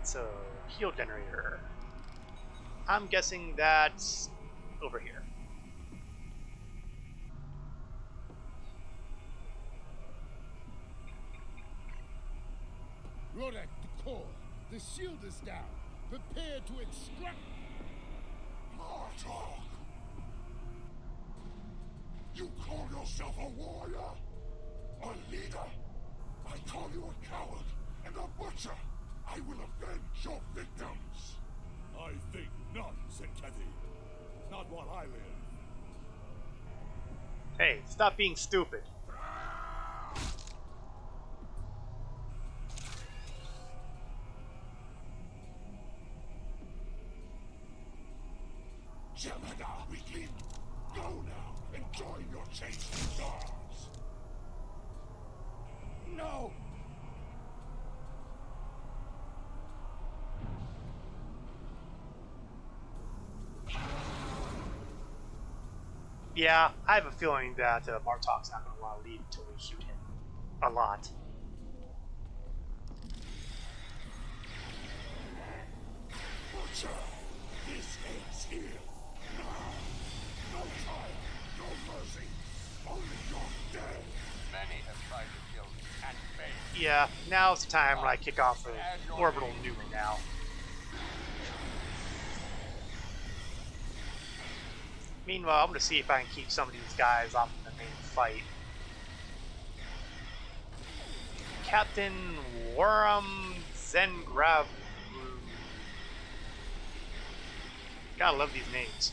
So, heal generator. I'm guessing that's over here. Rodek, the core. The shield is down. Prepare to extract. Martok! You call yourself a warrior? A leader? I call you a coward and a butcher. I will avenge your victims. I think not, Zenkedi. Not while I live. Hey, stop being stupid. Jem'Hadar weakling, go now and join your changed stars. No! Yeah, I have a feeling that Martok's not going to want to leave until we shoot him a lot. Butcher, this ends here. Now, no time, no mercy, only your death. Many have tried to kill me and failed. Yeah, now's the time when I kick off an orbital nuke now. Meanwhile, I'm going to see if I can keep some of these guys off in the main fight. Captain Worm Zengrav. Gotta love these names.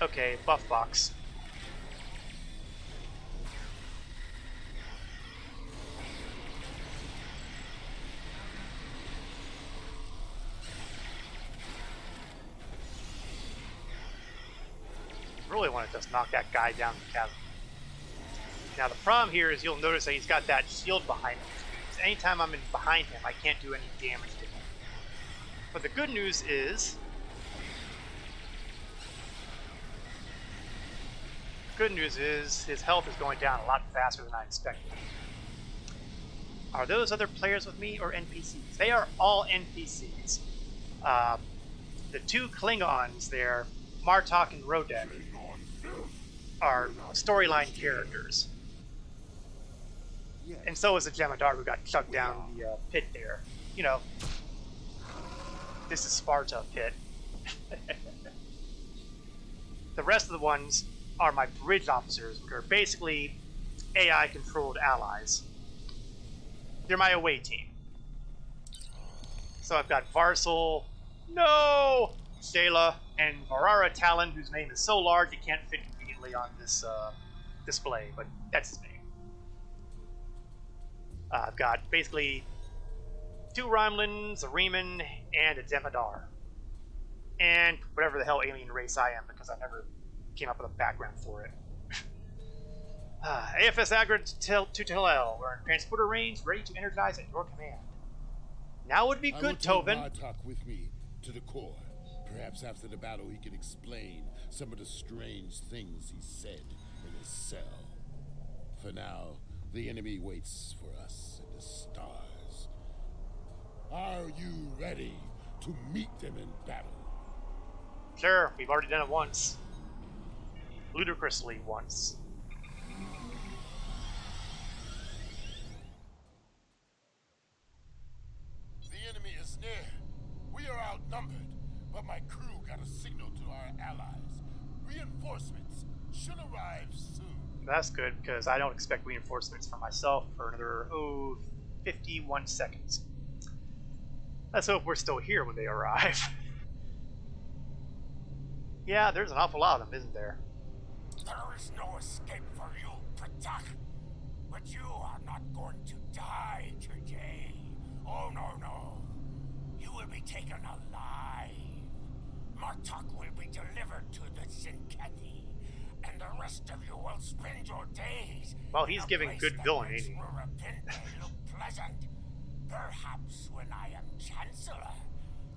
Okay, buff box. Really want to just knock that guy down the chasm. Now the problem here is you'll notice that he's got that shield behind him. So anytime I'm in behind him, I can't do any damage to him. But the good news is, his health is going down a lot faster than I expected. Are those other players with me or NPCs? They are all NPCs. The two Klingons there, Martok and Rodek, are storyline characters. Yes. And so is the Jem'Hadar who got chucked down the pit there. You know, this is Sparta pit. The rest of the ones are my bridge officers, which are basically AI-controlled allies. They're my away team. So I've got Varsal, no! Shayla, and Varara Talon, whose name is so large it can't fit conveniently on this display, but that's his name. I've got basically 2 Romelins, a Reman, and a Jem'Hadar. And whatever the hell alien race I am, because I never came up with a background for it. AFS Agra to Talel. We're in transporter range, ready to energize at your command. Now would be good, Tobin. I will take Martok with me to the core. Perhaps after the battle he can explain some of the strange things he said in his cell. For now, the enemy waits for us in the stars. Are you ready to meet them in battle? Sure, we've already done it once. Ludicrously once. The enemy is near. We are outnumbered, but my crew got a signal to our allies. Reinforcements should arrive soon. That's good, because I don't expect reinforcements for myself for another, 51 seconds. Let's hope we're still here when they arrive. Yeah, there's an awful lot of them, isn't there? There is no escape for you, Pratak. But you are not going to die today. Oh, no. You will be taken alive. Martok will be delivered to the Zenkedi, and the rest of you will spend your days. Well, he's giving good villain, ain't he? Look pleasant. Perhaps when I am Chancellor,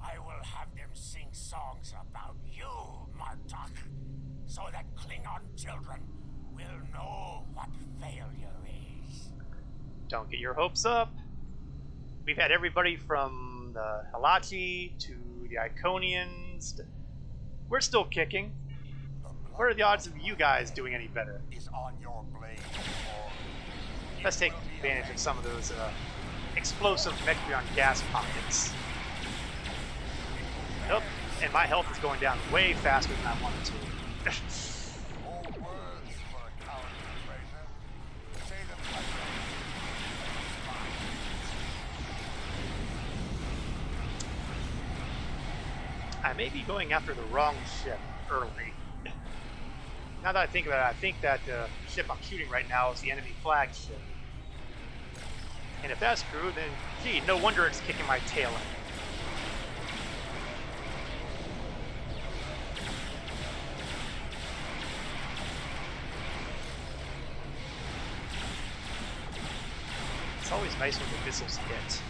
I will have them sing songs about you, Martok, so that Klingon children will know what failure is. Don't get your hopes up. We've had everybody from the Halachi to the Iconians. We're still kicking. What are the odds of you guys doing any better? Is on your blade. Let's take advantage of some of those explosive Metrion gas pockets. Nope, and my health is going down way faster than I wanted to. More words for a cowardly traitor. Say them like I may be going after the wrong ship early. Now that I think about it, I think that the ship I'm shooting right now is the enemy flagship. And if that's true, then gee, no wonder it's kicking my tail in. It's always nice when the missiles hit.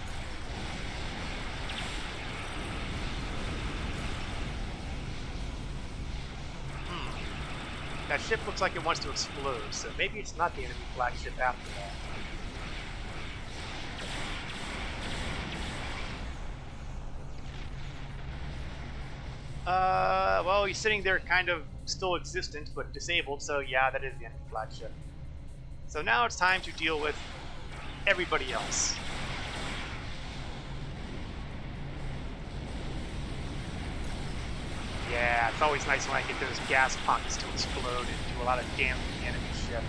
That ship looks like it wants to explode, so maybe it's not the enemy flagship after all. Well, he's sitting there kind of still existent, but disabled, so yeah, that is the enemy flagship. So now it's time to deal with everybody else. Yeah, it's always nice when I get those gas pockets to explode and do a lot of damage to the enemy ship.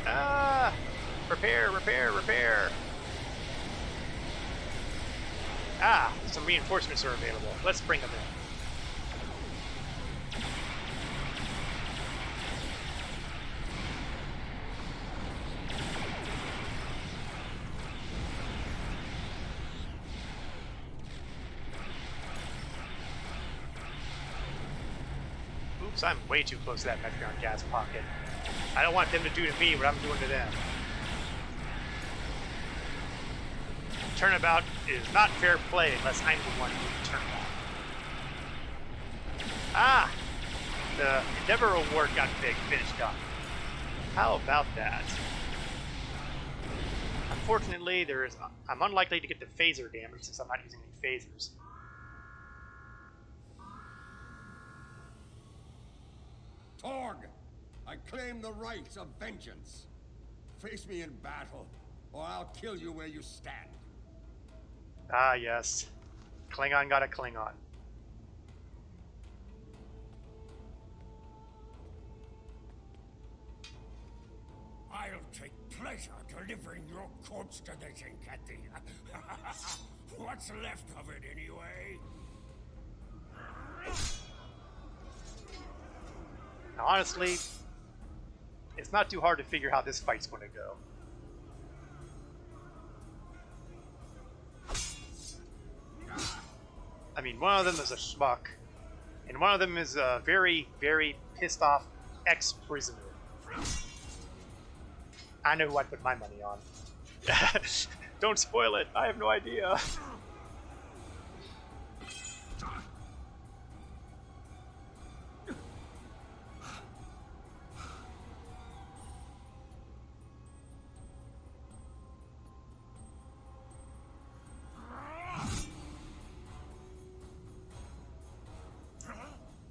Ah! Repair, repair, repair! Ah, some reinforcements are available. Let's bring them in. Oops, I'm way too close to that Metrion gas pocket. I don't want them to do to me what I'm doing to them. Turnabout is not fair play unless I'm the one doing the turnabout. Ah! The Endeavor Award got finished up. How about that? Unfortunately, I'm unlikely to get the phaser damage since I'm not using any phasers. Torg, I claim the rights of vengeance. Face me in battle, or I'll kill you where you stand. Ah, yes. Klingon got a Klingon. I'll take pleasure delivering your corpse to the Zinkati. What's left of it, anyway? Now, honestly, it's not too hard to figure how this fight's going to go. I mean, one of them is a schmuck, and one of them is a very, very pissed off ex-prisoner. I know who I'd put my money on. Don't spoil it. I have no idea.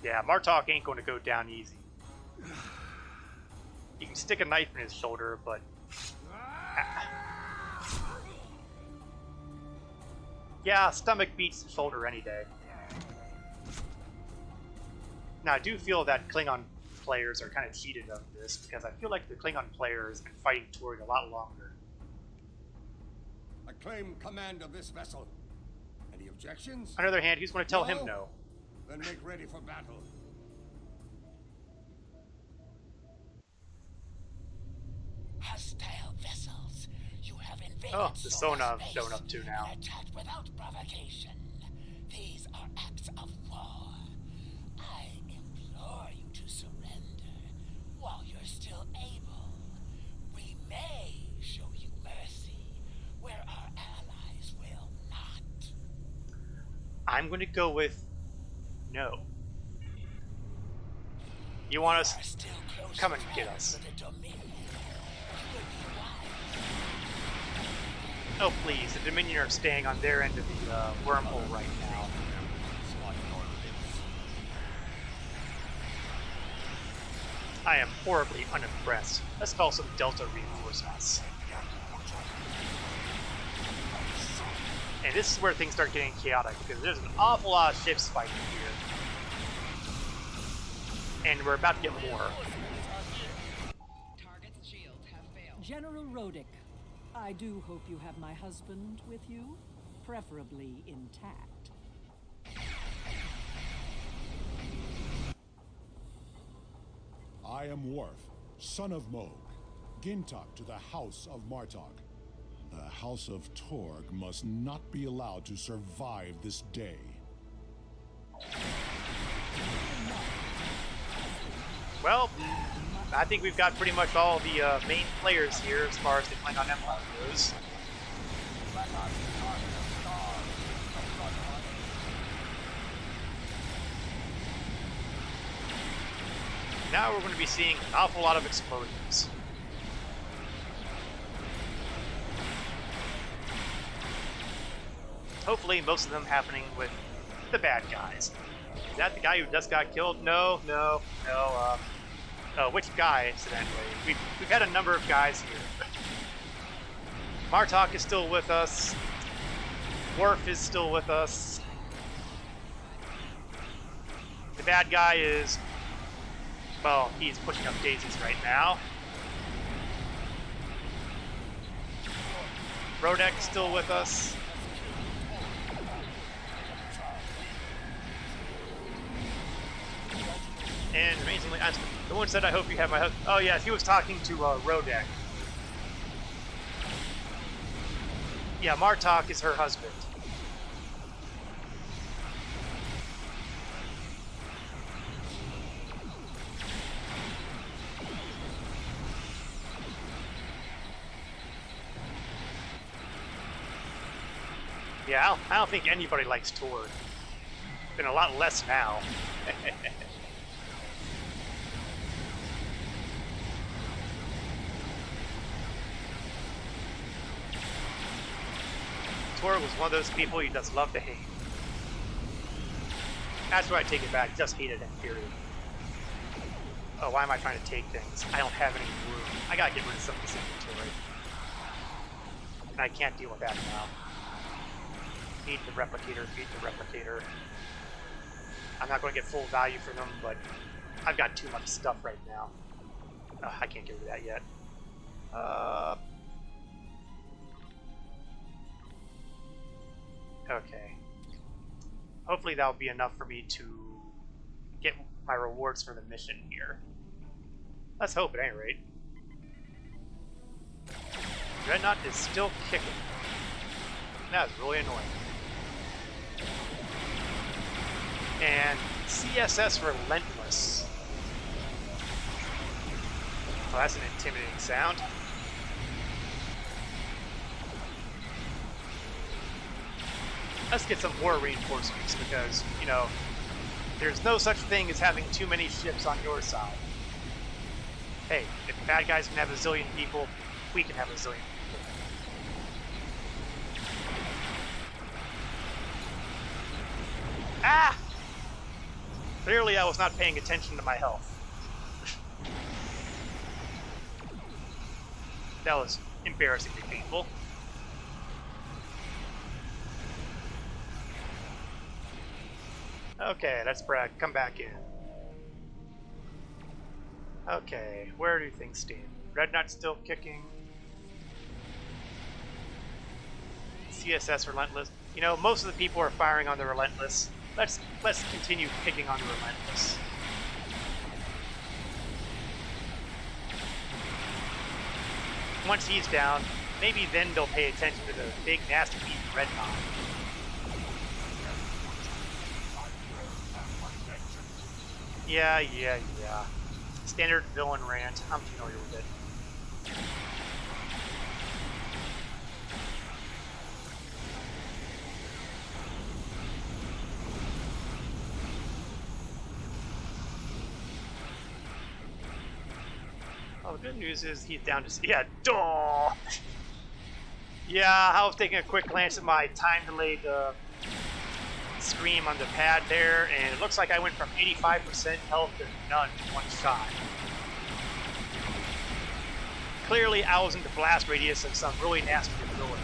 Yeah, Martok ain't going to go down easy. You can stick a knife in his shoulder, but... Yeah, stomach beats the shoulder any day. Now, I do feel that Klingon players are kind of cheated of this, because I feel like the Klingon players have been fighting Torg a lot longer. I claim command of this vessel. Any objections? On the other hand, who's going to tell him no? Then make ready for battle. Hostile vessels. You have invaded Oh, the solar Sonav's space showing up too now. and attacked without provocation. These are acts of war. I implore you to surrender while you're still able. We may show you mercy where our allies will not. I'm going to go with no. You want us? Are still close Come and friends get us. with the Dominion. You would be wise. Oh please, the Dominion are staying on their end of the wormhole right now. I am horribly unimpressed. Let's call some Delta reinforcements. And this is where things start getting chaotic, because there's an awful lot of ships fighting here. And we're about to get more. Target's shields have failed. General Rodick, I do hope you have my husband with you, preferably intact. I am Worf, son of Moog, Gintok to the House of Martok. The House of Torg must not be allowed to survive this day. Well, I think we've got pretty much all the main players here as far as the Klingon Empire goes. Now we're going to be seeing an awful lot of explosions. Hopefully most of them happening with the bad guys. Is that the guy who just got killed? No. Which guy, incidentally? We've had a number of guys here. Martok is still with us. Worf is still with us. The bad guy is... well, he's pushing up daisies right now. Rodek's still with us. And amazingly, the one said, I hope you have my husband. Oh, yes, he was talking to Rodek. Yeah, Martok is her husband. Yeah, I don't think anybody likes Torg. Been a lot less now. Torg was one of those people you just love to hate. That's where I take it back. Just hated him, period. Oh, why am I trying to take things? I don't have any room. I gotta get rid of some of this inventory. And I can't deal with that now. Feed the replicator, feed the replicator. I'm not going to get full value for them, but I've got too much stuff right now. I can't get rid of that yet. Okay. Hopefully that'll be enough for me to get my rewards for the mission here. Let's hope at any rate. Dreadnought is still kicking. That is really annoying. And CSS Relentless. Oh, that's an intimidating sound. Let's get some more reinforcements because, you know, there's no such thing as having too many ships on your side. Hey, if the bad guys can have a zillion people, we can have a zillion people. Ah! Clearly I was not paying attention to my health. That was embarrassingly painful. Okay, let's come back in. Okay, where do things stand? Dreadnought's still kicking. CSS Relentless. You know, most of the people are firing on the Relentless. Let's continue picking on the Relentless. Once he's down, maybe then they'll pay attention to the big nasty meat Dreadnought. Yeah. Standard villain rant. I'm familiar with it. Well, the good news is he's down to... Yeah, duh! Yeah, I was taking a quick glance at my time-delayed scream on the pad there, and it looks like I went from 85% health to none in one shot. Clearly, I was in the blast radius of some really nasty ability.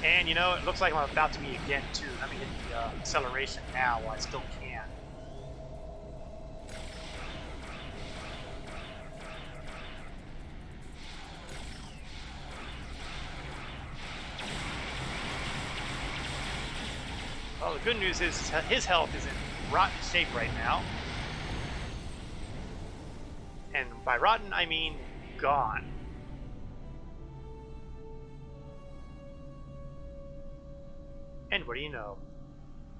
And, you know, it looks like I'm about to be again, too. Let me hit the acceleration now while I still can. Well, the good news is his health is in rotten shape right now. And by rotten, I mean gone. And what do you know?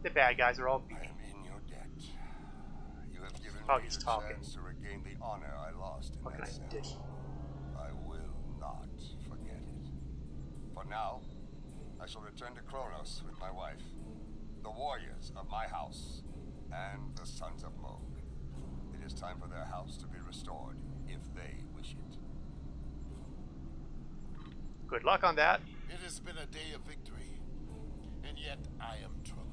The bad guys are all I beaten. am in your debt. You have given Oh, me he's the talking. chance to regain the honor I lost in What can that I cell. dish? I will not forget it. For now, I shall return to Kronos with my wife, the warriors of my house, and the sons of Moog. It is time for their house to be restored, if they wish it. Good luck on that. It has been a day of victory, and yet I am troubled.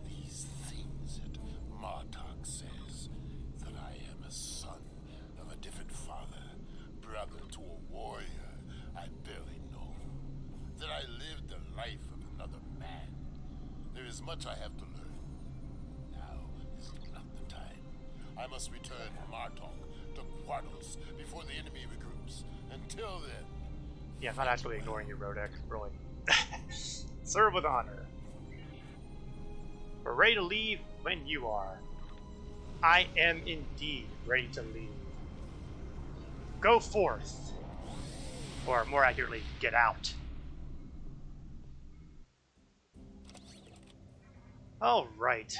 These things that Martok says, that I am a son of a different father, brother to a warrior I barely know, that I lived the life of another man. There is much I have to learn. Now is not the time. I must return Martok to Quartos before the enemy regroups. Until then... Yeah, I'm not actually ignoring you, Rodex, really. Serve with honor. We're ready to leave when you are. I am indeed ready to leave. Go forth. Or more accurately, get out. Alright,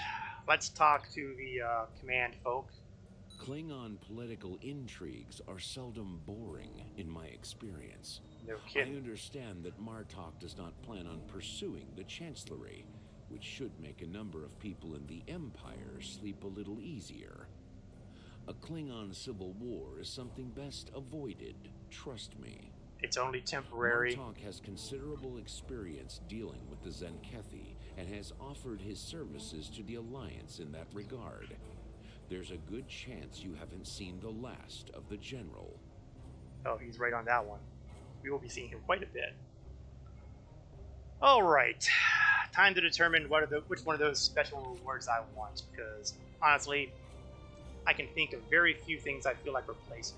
let's talk to the command folk. Klingon political intrigues are seldom boring in my experience. No I kidding. understand that Martok does not plan on pursuing the Chancellery, which should make a number of people in the Empire sleep a little easier. A Klingon civil war is something best avoided, trust me. It's only temporary. Martok has considerable experience dealing with the Zenkethi and has offered his services to the Alliance in that regard. There's a good chance you haven't seen the last of the General. Oh, he's right on that one. We will be seeing him quite a bit. Alright, time to determine which one of those special rewards I want, because honestly, I can think of very few things I feel like replacing.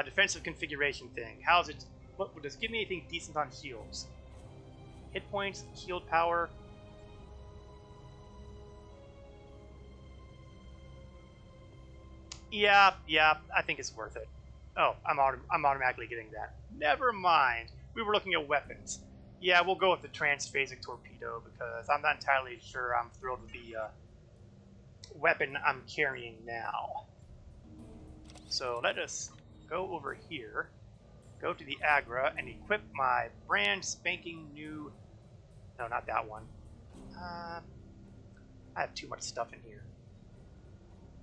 Defensive configuration thing. How's it? What does it give me anything decent on shields? Hit points, shield power. Yeah, I think it's worth it. Oh, I'm automatically getting that. Never mind. We were looking at weapons. Yeah, we'll go with the transphasic torpedo because I'm not entirely sure I'm thrilled with the weapon I'm carrying now. So let us go over here, go to the Agra, and equip my brand spanking new... No, not that one. I have too much stuff in here.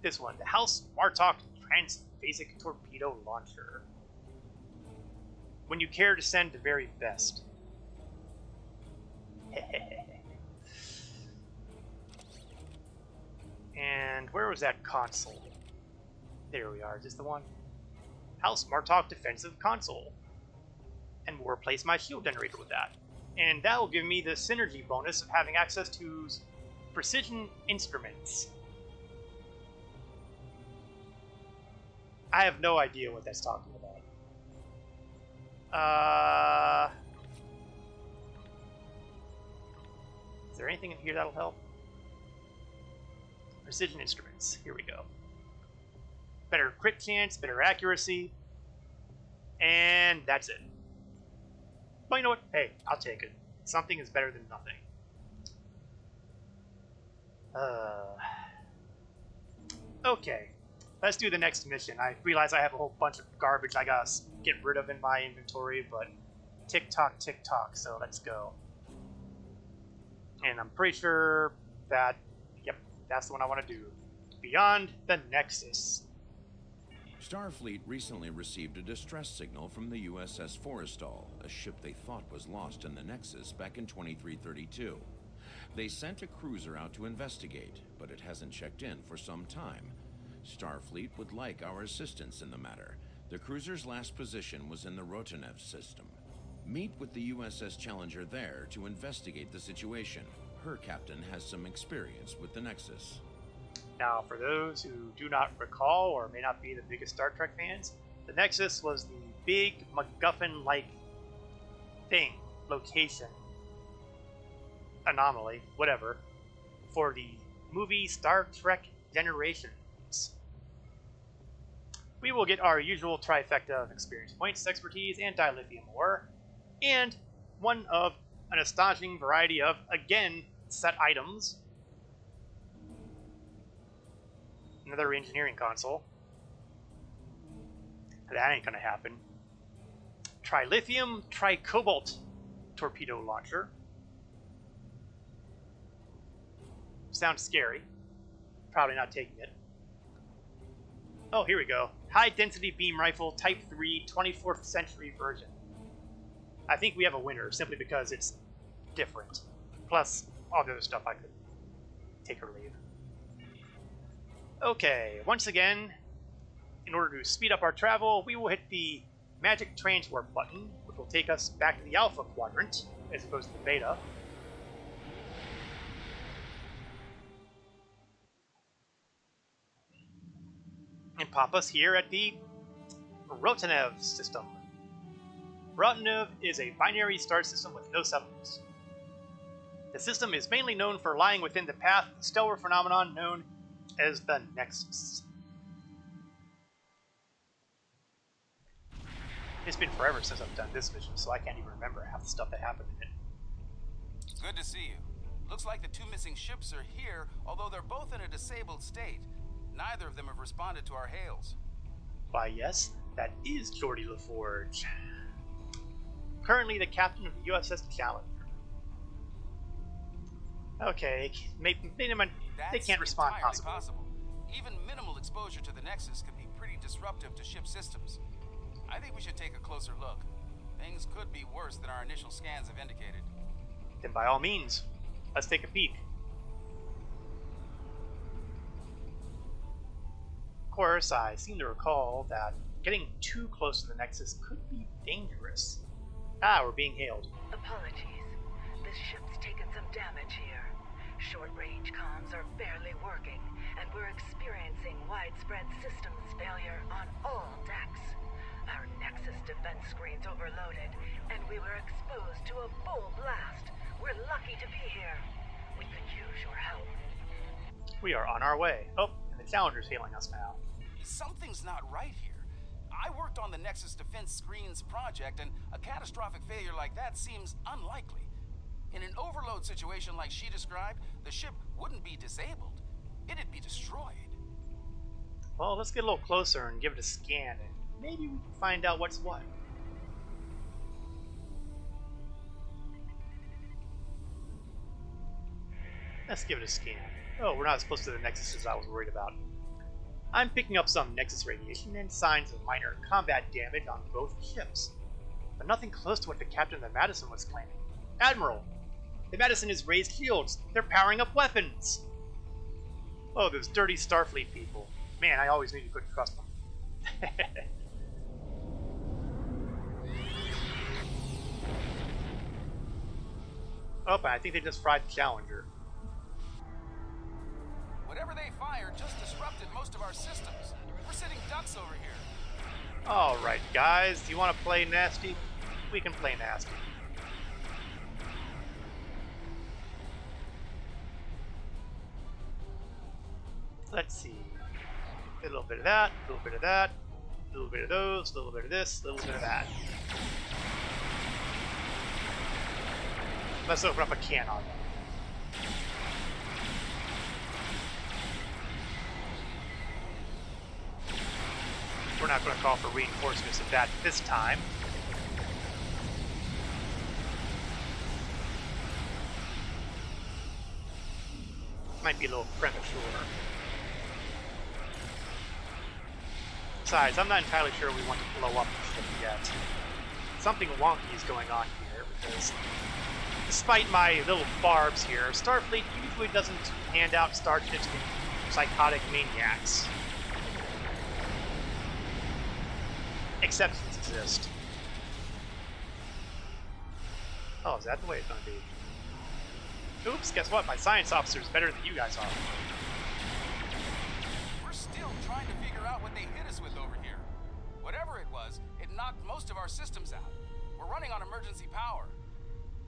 This one, the House Martok Transphasic Torpedo Launcher. When you care to send the very best. And where was that console? There we are. Is this the one? House Martok Defensive Console. And we'll replace my shield generator with that. And that will give me the synergy bonus of having access to precision instruments. I have no idea what that's talking about. Is there anything in here that'll help? Precision instruments. Here we go. Better crit chance, better accuracy. And that's it. But you know what? Hey, I'll take it. Something is better than nothing. Okay. Let's do the next mission. I realize I have a whole bunch of garbage I gotta get rid of in my inventory, but tick-tock, tick-tock, so let's go. And I'm pretty sure that, yep, that's the one I want to do. beyond the Nexus. Starfleet recently received a distress signal from the USS Forrestal, a ship they thought was lost in the Nexus back in 2332. They sent a cruiser out to investigate, but it hasn't checked in for some time. Starfleet would like our assistance in the matter. The cruiser's last position was in the Rotanev system. Meet with the USS Challenger there to investigate the situation. Her captain has some experience with the Nexus. Now, for those who do not recall or may not be the biggest Star Trek fans, the Nexus was the big MacGuffin-like thing, location, anomaly, whatever, for the movie Star Trek Generations. We will get our usual trifecta of experience points, expertise, and dilithium ore, and one of an astonishing variety of, again, set items. Another engineering console. That ain't gonna happen. Trilithium tricobalt torpedo launcher. Sounds scary. Probably not taking it. Oh, here we go. High density beam rifle, type 3, 24th century version. I think we have a winner simply because it's different. Plus, all the other stuff I could take or leave. Okay, once again, in order to speed up our travel, we will hit the magic transport button, which will take us back to the Alpha Quadrant, as opposed to the Beta. And pop us here at the Rotanev system. Rotanev is a binary star system with no settlements. The system is mainly known for lying within the path of the stellar phenomenon known as the Nexus. It's been forever since I've done this mission, so I can't even remember half the stuff that happened in it. Good to see you. Looks like the two missing ships are here, although they're both in a disabled state. Neither of them have responded to our hails. Why, yes, that is Geordi LaForge. Currently the captain of the USS Challenger. Okay, they can't respond possibly. Possible. Even minimal exposure to the Nexus could be pretty disruptive to ship systems. I think we should take a closer look. Things could be worse than our initial scans have indicated. Then by all means, let's take a peek. Of course, I seem to recall that getting too close to the Nexus could be dangerous. Ah, we're being hailed. Apologies. This ship's taken some damage here. Short-range comms are barely working, and we're experiencing widespread systems failure on all decks. Our Nexus defense screen's overloaded, and we were exposed to a full blast. We're lucky to be here. We could use your help. We are on our way. Oh, and the Challenger's hailing us now. Something's not right here. I worked on the Nexus Defense Screens project, and a catastrophic failure like that seems unlikely. In an overload situation like she described, the ship wouldn't be disabled. It'd be destroyed. Well, let's get a little closer and give it a scan, and maybe we can find out what's what. Let's give it a scan. Oh, we're not supposed to the Nexus as I was worried about. I'm picking up some Nexus radiation and signs of minor combat damage on both ships, but nothing close to what the captain of the Madison was claiming. Admiral, the Madison has raised shields. They're powering up weapons. Oh, those dirty Starfleet people. Man, I always knew you couldn't trust them. Oh, I think they just fried the Challenger. Whatever they fired just disrupted most of our systems. We're sitting ducks over here. Alright, guys. Do you want to play nasty? We can play nasty. Let's see. A little bit of that, a little bit of that, a little bit of those, a little bit of this, a little bit of that. Let's open up a can on them. We're not going to call for reinforcements of that this time. Might be a little premature. Besides, I'm not entirely sure we want to blow up the ship yet. Something wonky is going on here, because despite my little barbs here, Starfleet usually doesn't hand out starships to psychotic maniacs. Exceptions exist. Oh, is that the way it's gonna be? Oops, guess what? My science officer is better than you guys are. We're still trying to figure out what they hit us with over here. Whatever it was, it knocked most of our systems out. We're running on emergency power.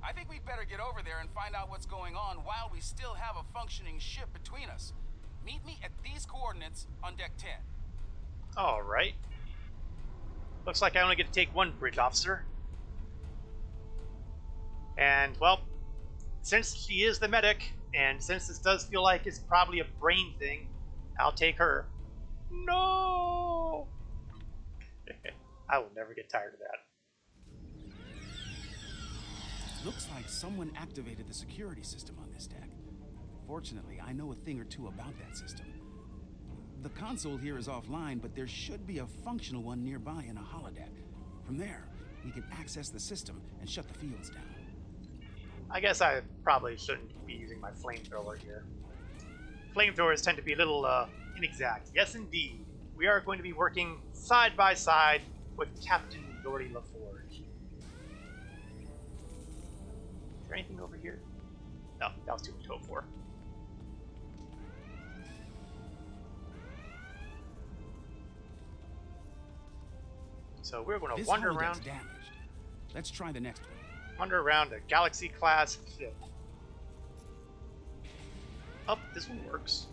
I think we'd better get over there and find out what's going on while we still have a functioning ship between us. Meet me at these coordinates on deck 10. Alright. Looks like I only get to take one bridge officer. And, well, since she is the medic, and since this does feel like it's probably a brain thing, I'll take her. No! I will never get tired of that. Looks like someone activated the security system on this deck. Fortunately, I know a thing or two about that system. The console here is offline, but there should be a functional one nearby in a holodeck. From there, we can access the system and shut the fields down. I guess I probably shouldn't be using my flamethrower here. Flamethrowers tend to be a little inexact. Yes, indeed. We are going to be working side by side with Captain Doherty LaForge. Is there anything over here? No, that was too much to hope for. So we're going to wander around. Damaged. Let's try the next one. Wander around a Galaxy-class ship. Oh, this one works.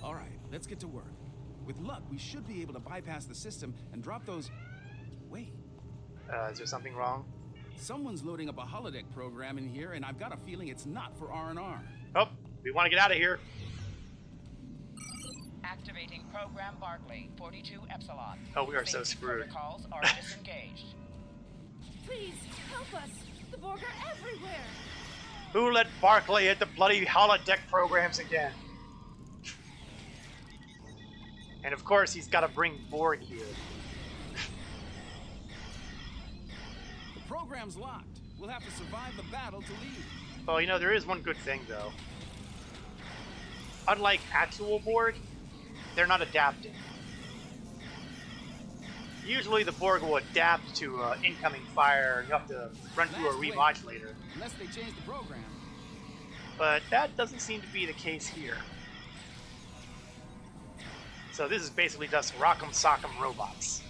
All right, let's get to work. With luck, we should be able to bypass the system and drop those... Wait. Is there something wrong? Someone's loading up a holodeck program in here, and I've got a feeling it's not for R&R. Oh, we want to get out of here. Activating program Barclay 42 Epsilon. Oh, we are so screwed. Protocols are disengaged. Please, help us! The Borg are everywhere! Who let Barclay hit the bloody holodeck programs again? And of course, he's got to bring Borg here. The program's locked. We'll have to survive the battle to leave. Well, you know, there is one good thing, though. Unlike actual Borg, they're not adapting. Usually the Borg will adapt to incoming fire, and you have to run through a remodulator. Unless they change the program. But that doesn't seem to be the case here. So this is basically just rock'em sock'em robots.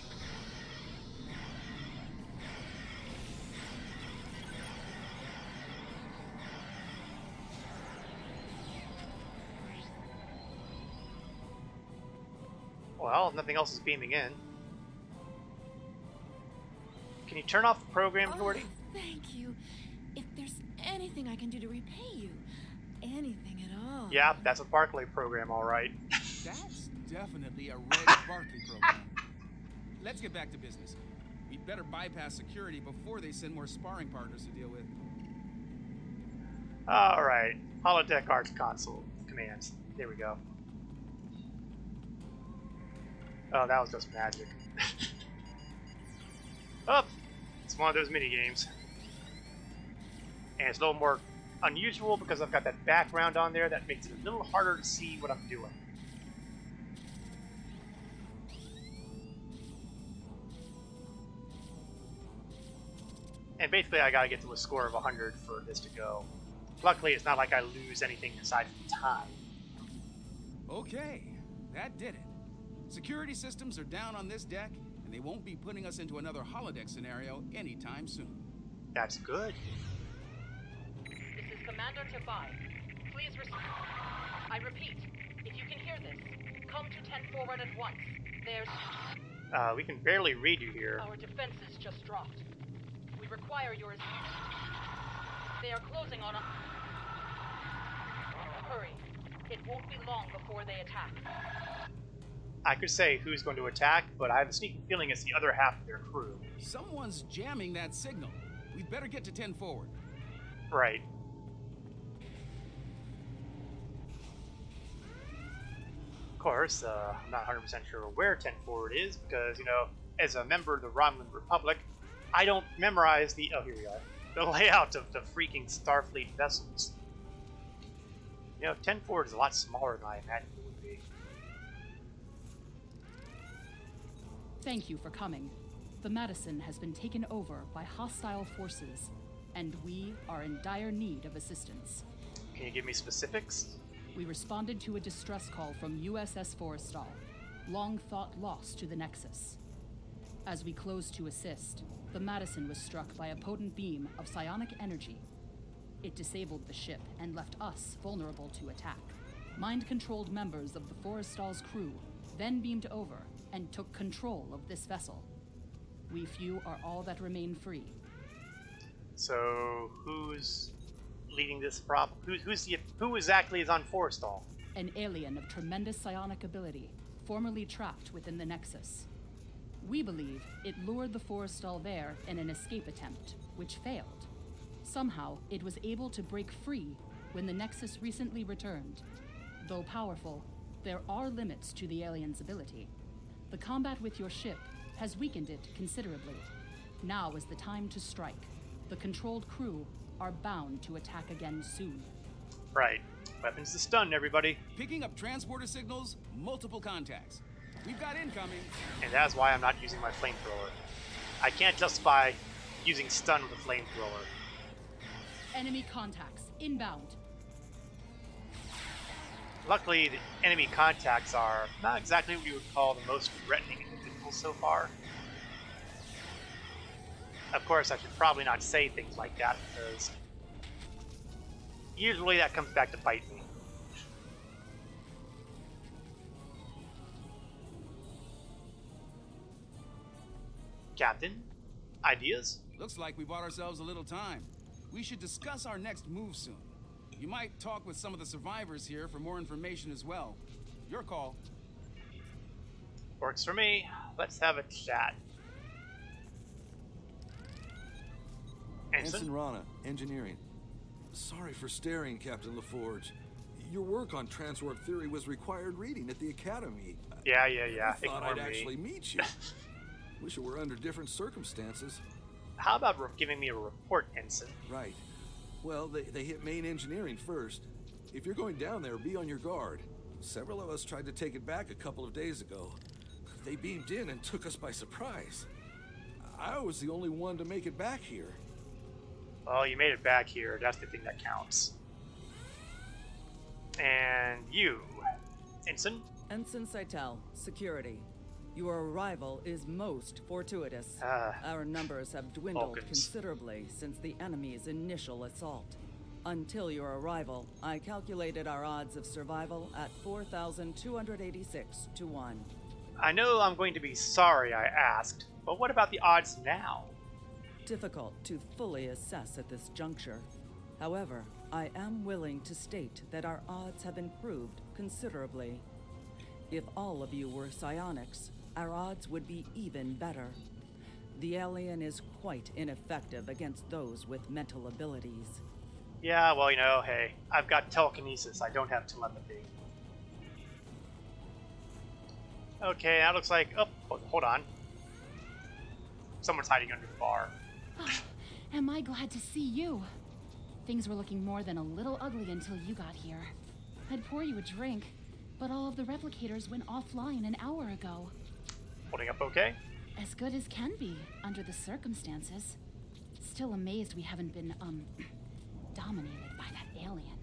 Well, nothing else is beaming in. Can you turn off the program, Doherty? Thank you. If there's anything I can do to repay you, anything at all. Yeah, that's a Barclay program, all right. That's definitely a red Barclay program. Let's get back to business. We'd better bypass security before they send more sparring partners to deal with. All right, holodeck arts console commands. There we go. Oh, that was just magic. Oh, it's one of those mini games, and it's a little more unusual because I've got that background on there that makes it a little harder to see what I'm doing. And basically, I gotta get to a score of 100 for this to go. Luckily, it's not like I lose anything aside from time. Okay, that did it. Security systems are down on this deck, and they won't be putting us into another holodeck scenario anytime soon. That's good. This is Commander Tabai. Please I repeat, if you can hear this, come to 10 forward at once. There's... We can barely read you here. Our defenses just dropped. We require yours. They are closing on a... Hurry. It won't be long before they attack. I could say who's going to attack, but I have a sneaky feeling it's the other half of their crew. Someone's jamming that signal. We'd better get to 10 forward. Right. course, I'm not 100% sure where 10 forward is because, you know, as a member of the Romulan Republic, I don't memorize the, oh, here we are, the layout of the freaking Starfleet vessels. You know, 10 forward is a lot smaller than I imagined it would be. Thank you for coming. The Madison has been taken over by hostile forces, and we are in dire need of assistance. Can you give me specifics? We responded to a distress call from USS Forrestal, long thought lost to the Nexus. As we closed to assist, the Madison was struck by a potent beam of psionic energy. It disabled the ship and left us vulnerable to attack. Mind-controlled members of the Forrestal's crew then beamed over and took control of this vessel. We few are all that remain free. So, who's leading this problem? Who exactly is on Forrestal? An alien of tremendous psionic ability, formerly trapped within the Nexus. We believe it lured the Forrestal there in an escape attempt, which failed. Somehow, it was able to break free when the Nexus recently returned. Though powerful, there are limits to the alien's ability. The combat with your ship has weakened it considerably. Now is the time to strike. The controlled crew are bound to attack again soon. Right. Weapons to stun, everybody. Picking up transporter signals, multiple contacts. We've got incoming. And that's why I'm not using my flamethrower. I can't justify using stun with a flamethrower. Enemy contacts inbound. Luckily, the enemy contacts are not exactly what you would call the most threatening individuals so far. Of course, I should probably not say things like that because usually that comes back to bite me. Captain, ideas? Looks like we bought ourselves a little time. We should discuss our next move soon. You might talk with some of the survivors here for more information as well. Your call. Works for me. Let's have a chat. Ensign Rana, engineering. Sorry for staring, Captain LaForge. Your work on transwarp theory was required reading at the Academy. Yeah. I thought Ignore I'd me. actually meet you. Wish it were under different circumstances. How about giving me a report, Ensign? Right. Well, they hit main engineering first. If you're going down there, be on your guard. Several of us tried to take it back a couple of days ago. They beamed in and took us by surprise. I was the only one to make it back here. Well, you made it back here. That's the thing that counts. And you, Ensign? Ensign Seitel, security. Your arrival is most fortuitous. Our numbers have dwindled considerably since the enemy's initial assault. Until your arrival, I calculated our odds of survival at 4,286 to 1. I know I'm going to be sorry I asked, but what about the odds now? Difficult to fully assess at this juncture. However, I am willing to state that our odds have improved considerably. If all of you were psionics, our odds would be even better. The alien is quite ineffective against those with mental abilities. Yeah, well, you know, hey, I've got telekinesis. I don't have telepathy. Okay, that looks like... Oh, hold on. Someone's hiding under the bar. Oh, am I glad to see you. Things were looking more than a little ugly until you got here. I'd pour you a drink, but all of the replicators went offline an hour ago. Holding up okay? As good as can be, under the circumstances. Still amazed we haven't been, dominated by that alien.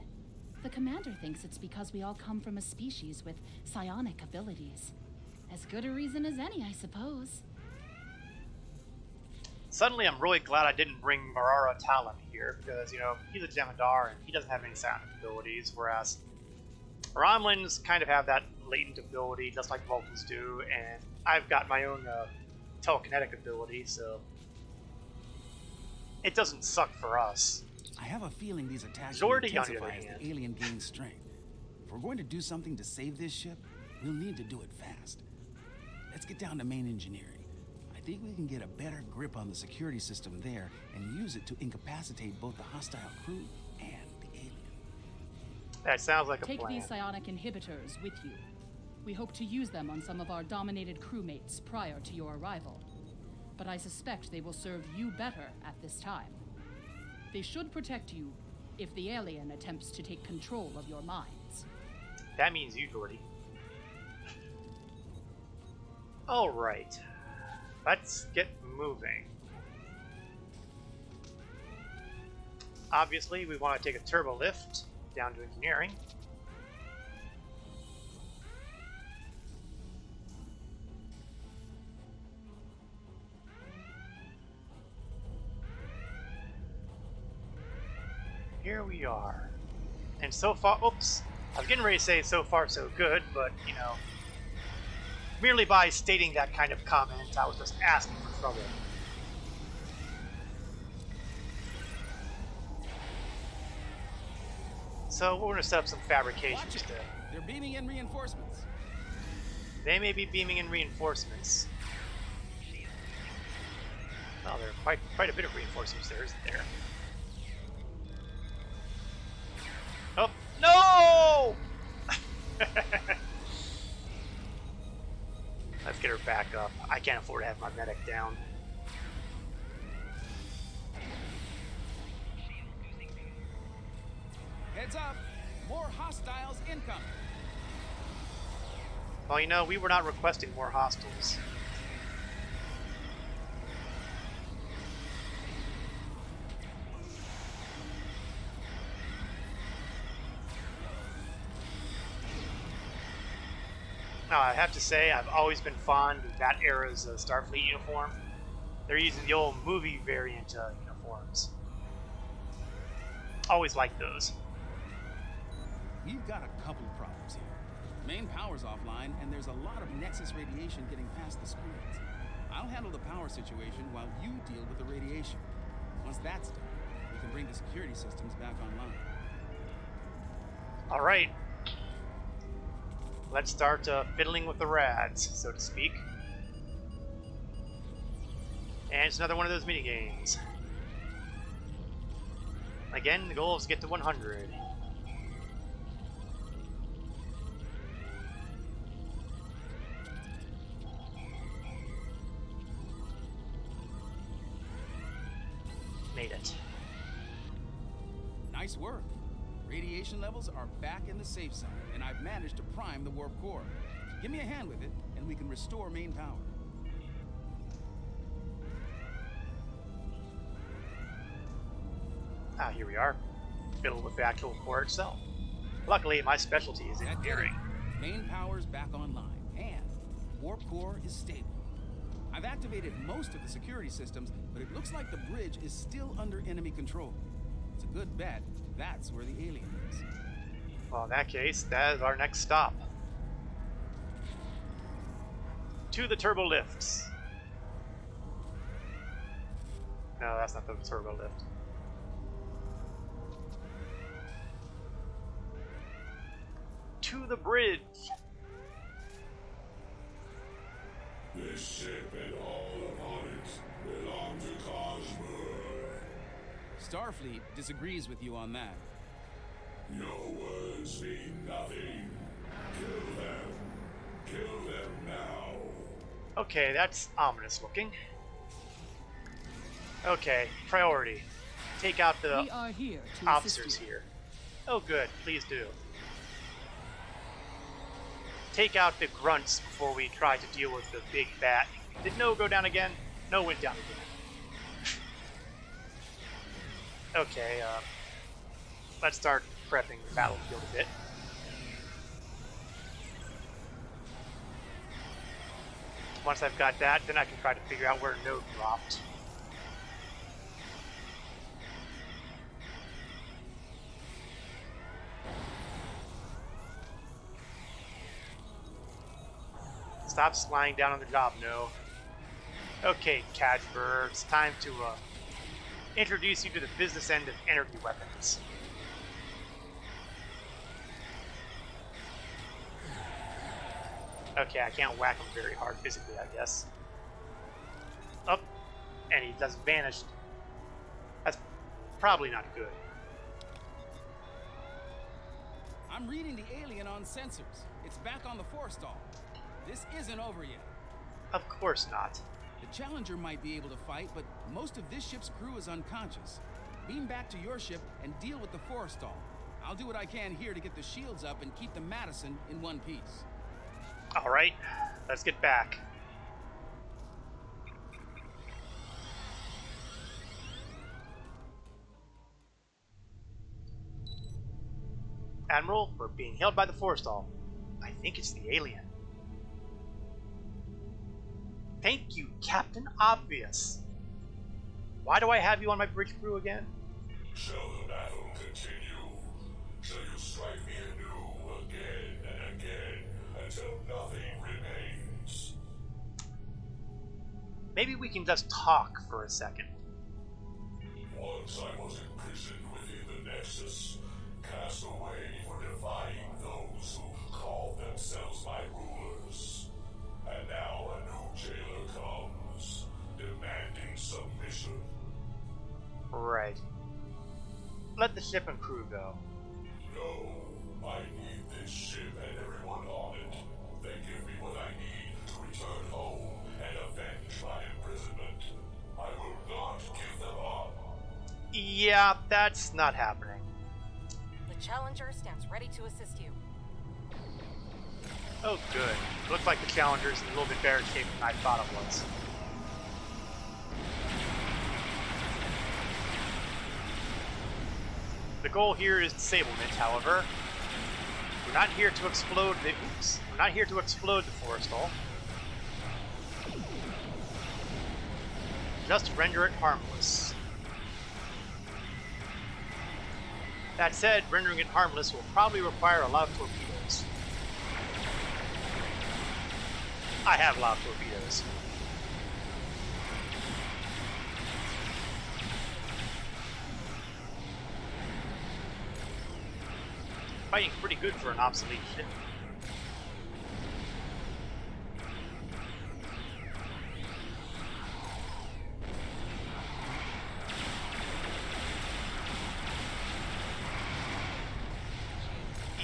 The commander thinks it's because we all come from a species with psionic abilities. As good a reason as any, I suppose. Suddenly, I'm really glad I didn't bring Marara Talon here, because, you know, he's a Jemadar and he doesn't have any psionic abilities, whereas Romulans kind of have that latent ability, just like Vulcans do, and I've got my own telekinetic ability, so it doesn't suck for us. I have a feeling these attacks Zordy, will on the other intensify as hand. the alien gains strength. If we're going to do something to save this ship, we'll need to do it fast. Let's get down to main engineering. I think we can get a better grip on the security system there and use it to incapacitate both the hostile crew and the alien. That sounds like a Take plan. these psionic inhibitors with you. We hope to use them on some of our dominated crewmates prior to your arrival. But I suspect they will serve you better at this time. They should protect you if the alien attempts to take control of your minds. That means you, Jordy. Alright. Let's get moving. Obviously, we want to take a turbo lift down to engineering. Here we are. And so far, oops, I was getting ready to say so far so good, but, you know, merely by stating that kind of comment, I was just asking for trouble. So we're going to set up some fabrications to... They're beaming in reinforcements. They may be beaming in reinforcements. Well, there are quite a bit of reinforcements there, isn't there? Oh, no! Let's get her back up. I can't afford to have my medic down. Heads up! More hostiles incoming! Well, you know, we were not requesting more hostiles. Now, I have to say, I've always been fond of that era's Starfleet uniform. They're using the old movie variant uniforms. Always liked those. We've got a couple of problems here. Main power's offline, and there's a lot of Nexus radiation getting past the screens. I'll handle the power situation while you deal with the radiation. Once that's done, we can bring the security systems back online. All right. Let's start fiddling with the rads, so to speak. And it's another one of those mini games. Again, the goal is to get to 100. Made it. Nice work. Radiation levels are back in the safe zone, and I've managed to prime the warp core. Give me a hand with it, and we can restore main power. Ah, here we are. Fiddle with the actual core itself. Luckily, my specialty is engineering. Main power's back online, and warp core is stable. I've activated most of the security systems, but it looks like the bridge is still under enemy control. It's a good bet that's where the alien is. Well, in that case, that is our next stop. To the turbo lifts. No, that's not the turbo lift. To the bridge. This ship and all upon it belong to Cosmo. Starfleet disagrees with you on that. Your words mean nothing. Kill them. Kill them now. Okay, that's ominous looking. Okay, priority. Take out the We are here to officers assist you. here. Oh good, please do. Take out the grunts before we try to deal with the big bat. Did No go down again? No went down again. Okay, let's start prepping the battlefield a bit. Once I've got that, then I can try to figure out where No dropped. Stop sliding down on the job, No. Okay, Cadbur, it's time to introduce you to the business end of energy weapons. Okay, I can't whack him very hard physically, I guess. Up, and he just vanished. That's probably not good. I'm reading the alien on sensors. It's back on the forestall. This isn't over yet. Of course not. The Challenger might be able to fight, but most of this ship's crew is unconscious. Beam back to your ship and deal with the forestall. I'll do what I can here to get the shields up and keep the Madison in one piece. Alright, let's get back. Admiral, we're being held by the forestall. I think it's the alien. Thank you, Captain Obvious. Why do I have you on my bridge crew again? Shall the battle continue? Shall you strike me anew again and again until nothing remains? Maybe we can just talk for a second. Once I was imprisoned within the Nexus, cast away for defying those who called themselves my rulers. And now a new jailer comes, demanding submission. Right. Let the ship and crew go. No, I need this ship and everyone on it. They give me what I need to return home and avenge my imprisonment. I will not give them up. Yeah, that's not happening. The Challenger stands ready to assist you. Oh, good. Looks like the Challenger's in a little bit better shape than I thought it was. The goal here is disablement, however. We're not here to explode the We're not here to explode the forestall. Just render it harmless. That said, rendering it harmless will probably require a lot of torpedoes. I have a lot of torpedoes. Fighting pretty good for an obsolete ship.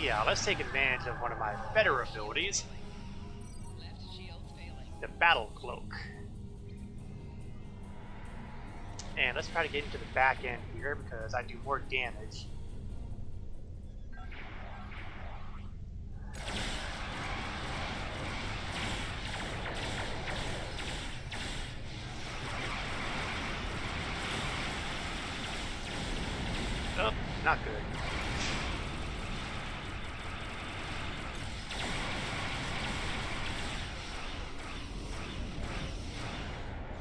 Yeah, let's take advantage of one of my better abilities. The Battle Cloak. And let's try to get into the back end here because I do more damage. Oh, not good.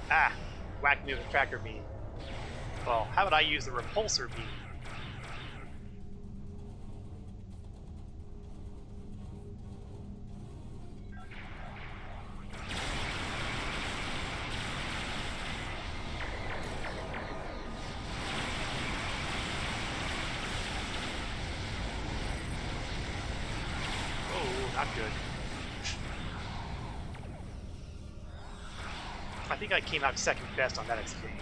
Ah, whack me with a tracker beam. Well, how would I use the repulsor beam? Oh, not good. I think I came out second best on that exchange.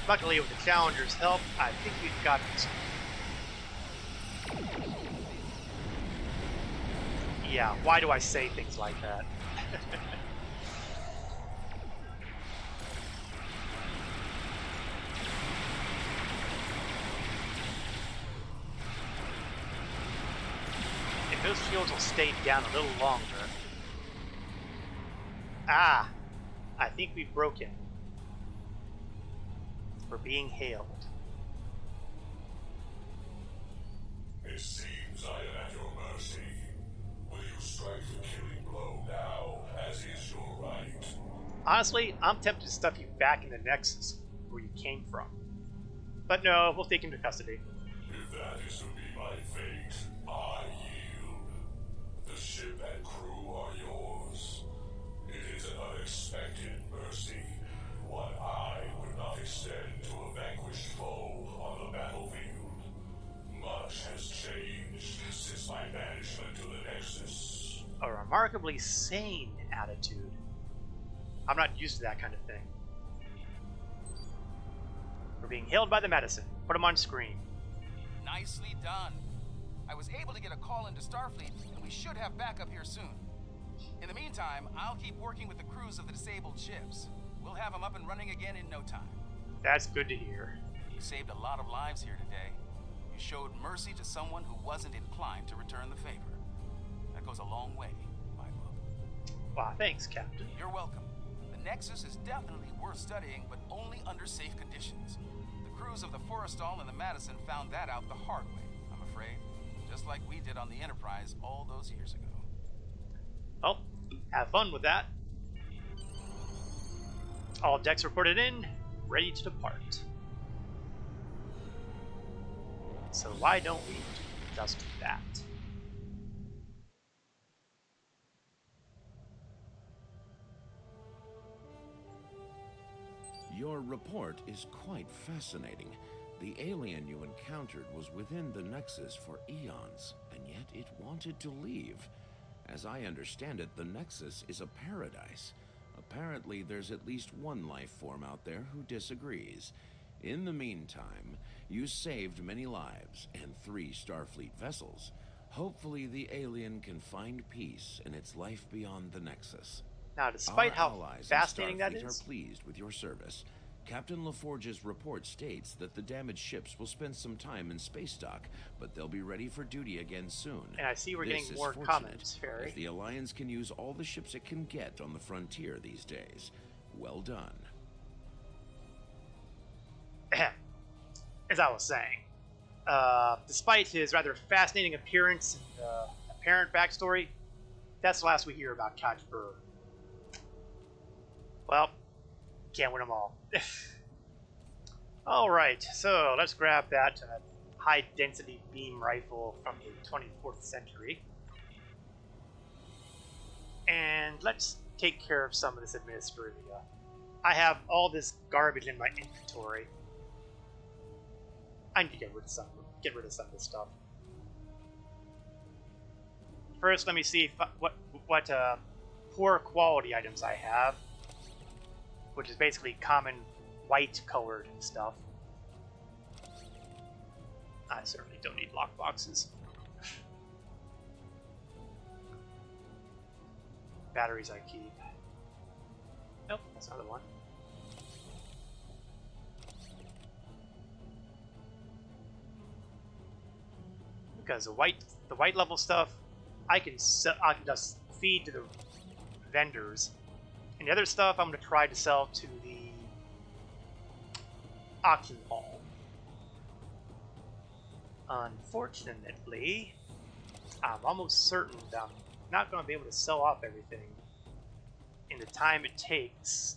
Luckily, with the Challenger's help, I think we've got this. Yeah, why do I say things like that? If those shields will stay down a little longer. Ah! I think we've broken. We're being hailed. It seems I am at your mercy. Will you strike the killing blow now, as is your right? Honestly, I'm tempted to stuff you back in the Nexus, where you came from. But no, we'll take him to custody. If that is to be my fate, I yield. The ship and crew are yours. It is an unexpected mercy, one I would not extend to a vanquished foe on the battlefield. Much has changed since my banishment to the Nexus. a remarkably sane attitude. I'm not used to that kind of thing. We're being hailed by the medicine. Put them on screen. Nicely done. I was able to get a call into Starfleet, and we should have backup here soon. In the meantime, I'll keep working with the crews of the disabled ships. We'll have them up and running again in no time. That's good to hear. You saved a lot of lives here today. You showed mercy to someone who wasn't inclined to return the favor. That goes a long way, in my book. Wow, thanks, Captain. You're welcome. The Nexus is definitely worth studying, but only under safe conditions. The crews of the Forrestal and the Madison found that out the hard way, I'm afraid. Just like we did on the Enterprise all those years ago. Well, have fun with that. All decks reported in, ready to depart. So why don't we just do that? Your report is quite fascinating. The alien you encountered was within the Nexus for eons, and yet it wanted to leave. As I understand it, the Nexus is a paradise. Apparently, there's at least one life form out there who disagrees. In the meantime, you saved many lives and 3 Starfleet vessels. Hopefully, the alien can find peace in its life beyond the Nexus. Now, despite Our how allies fascinating that in Starfleet is, are pleased with your service. Captain LaForge's report states that the damaged ships will spend some time in space dock, but they'll be ready for duty again soon. and I see we're This getting is more fortunate, comments, Ferry. as the Alliance can use all the ships it can get on the frontier these days. Well done. As I was saying, despite his rather fascinating appearance and apparent backstory, that's the last we hear about Couch Burr. Well, can't win them all. Alright, so let's grab that high-density beam rifle from the 24th century. And let's take care of some of this administrivia. I have all this garbage in my inventory. I need to get rid of some of this stuff. First, let me see what poor quality items I have, which is basically common white colored stuff. I certainly don't need lockboxes. Batteries I keep. Nope, that's another one. Because the white level stuff, I can just feed to the vendors, and the other stuff I'm going to try to sell to the auction hall. Unfortunately, I'm almost certain that I'm not going to be able to sell off everything in the time it takes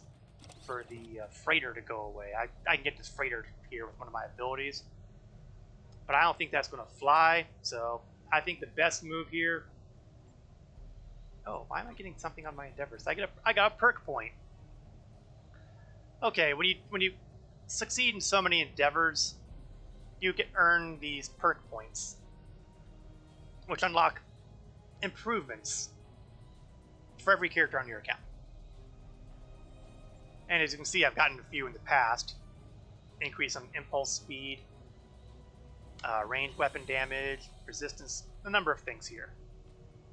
for the freighter to go away. I can get this freighter here with one of my abilities, but I don't think that's going to fly, so I think the best move here... Oh, why am I getting something on my endeavors? I got a perk point. Okay, when you succeed in so many endeavors, you can earn these perk points, which unlock improvements for every character on your account. And as you can see, I've gotten a few in the past. Increase some impulse speed, ranged weapon damage, resistance, a number of things here.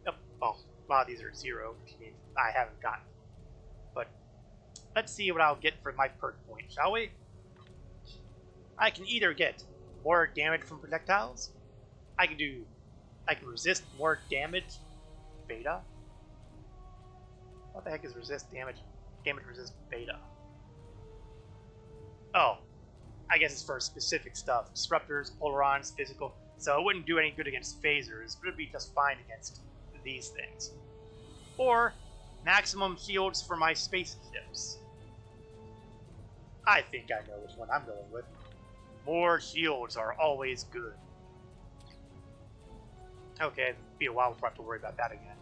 Yep, well, a lot of these are 0, which means I haven't gotten. But let's see what I'll get for my perk point, shall we? I can either get more damage from projectiles. I can resist more damage. Beta. What the heck is resist damage? Damage resist beta. Oh, I guess it's for specific stuff. Disruptors, polarons, physical. So it wouldn't do any good against phasers, but it'd be just fine against these things. Or maximum shields for my spaceships. I think I know which one I'm going with. More shields are always good. Okay, it'll be a while before I have to worry about that again.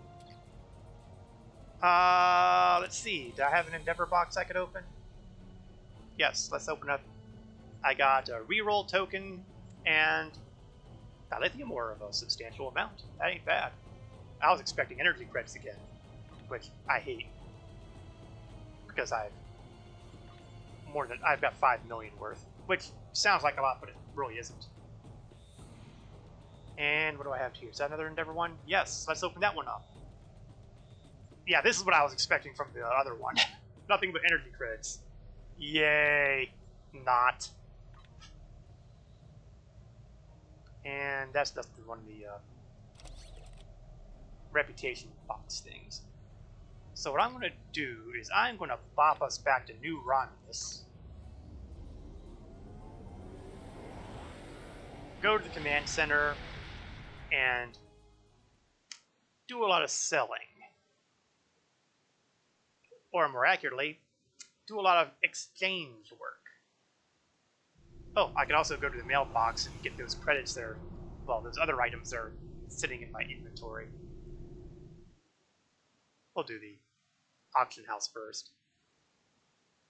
Let's see. Do I have an Endeavor box I could open? Yes, let's open up. I got a reroll token and dilithium ore of a substantial amount. That ain't bad. I was expecting energy credits again, which I hate because I've got 5 million worth, which sounds like a lot, but it really isn't. And what do I have here? Is that another Endeavor one? Yes, let's open that one up. Yeah, this is what I was expecting from the other one. Nothing but energy credits. Yay. Not. And that's just one of the reputation box things. So what I'm going to do is I'm going to bop us back to New Romulus. Go to the command center and do a lot of selling. Or more accurately, do a lot of exchange work. Oh, I can also go to the mailbox and get those credits there. Well, those other items are sitting in my inventory. We'll do the auction house first.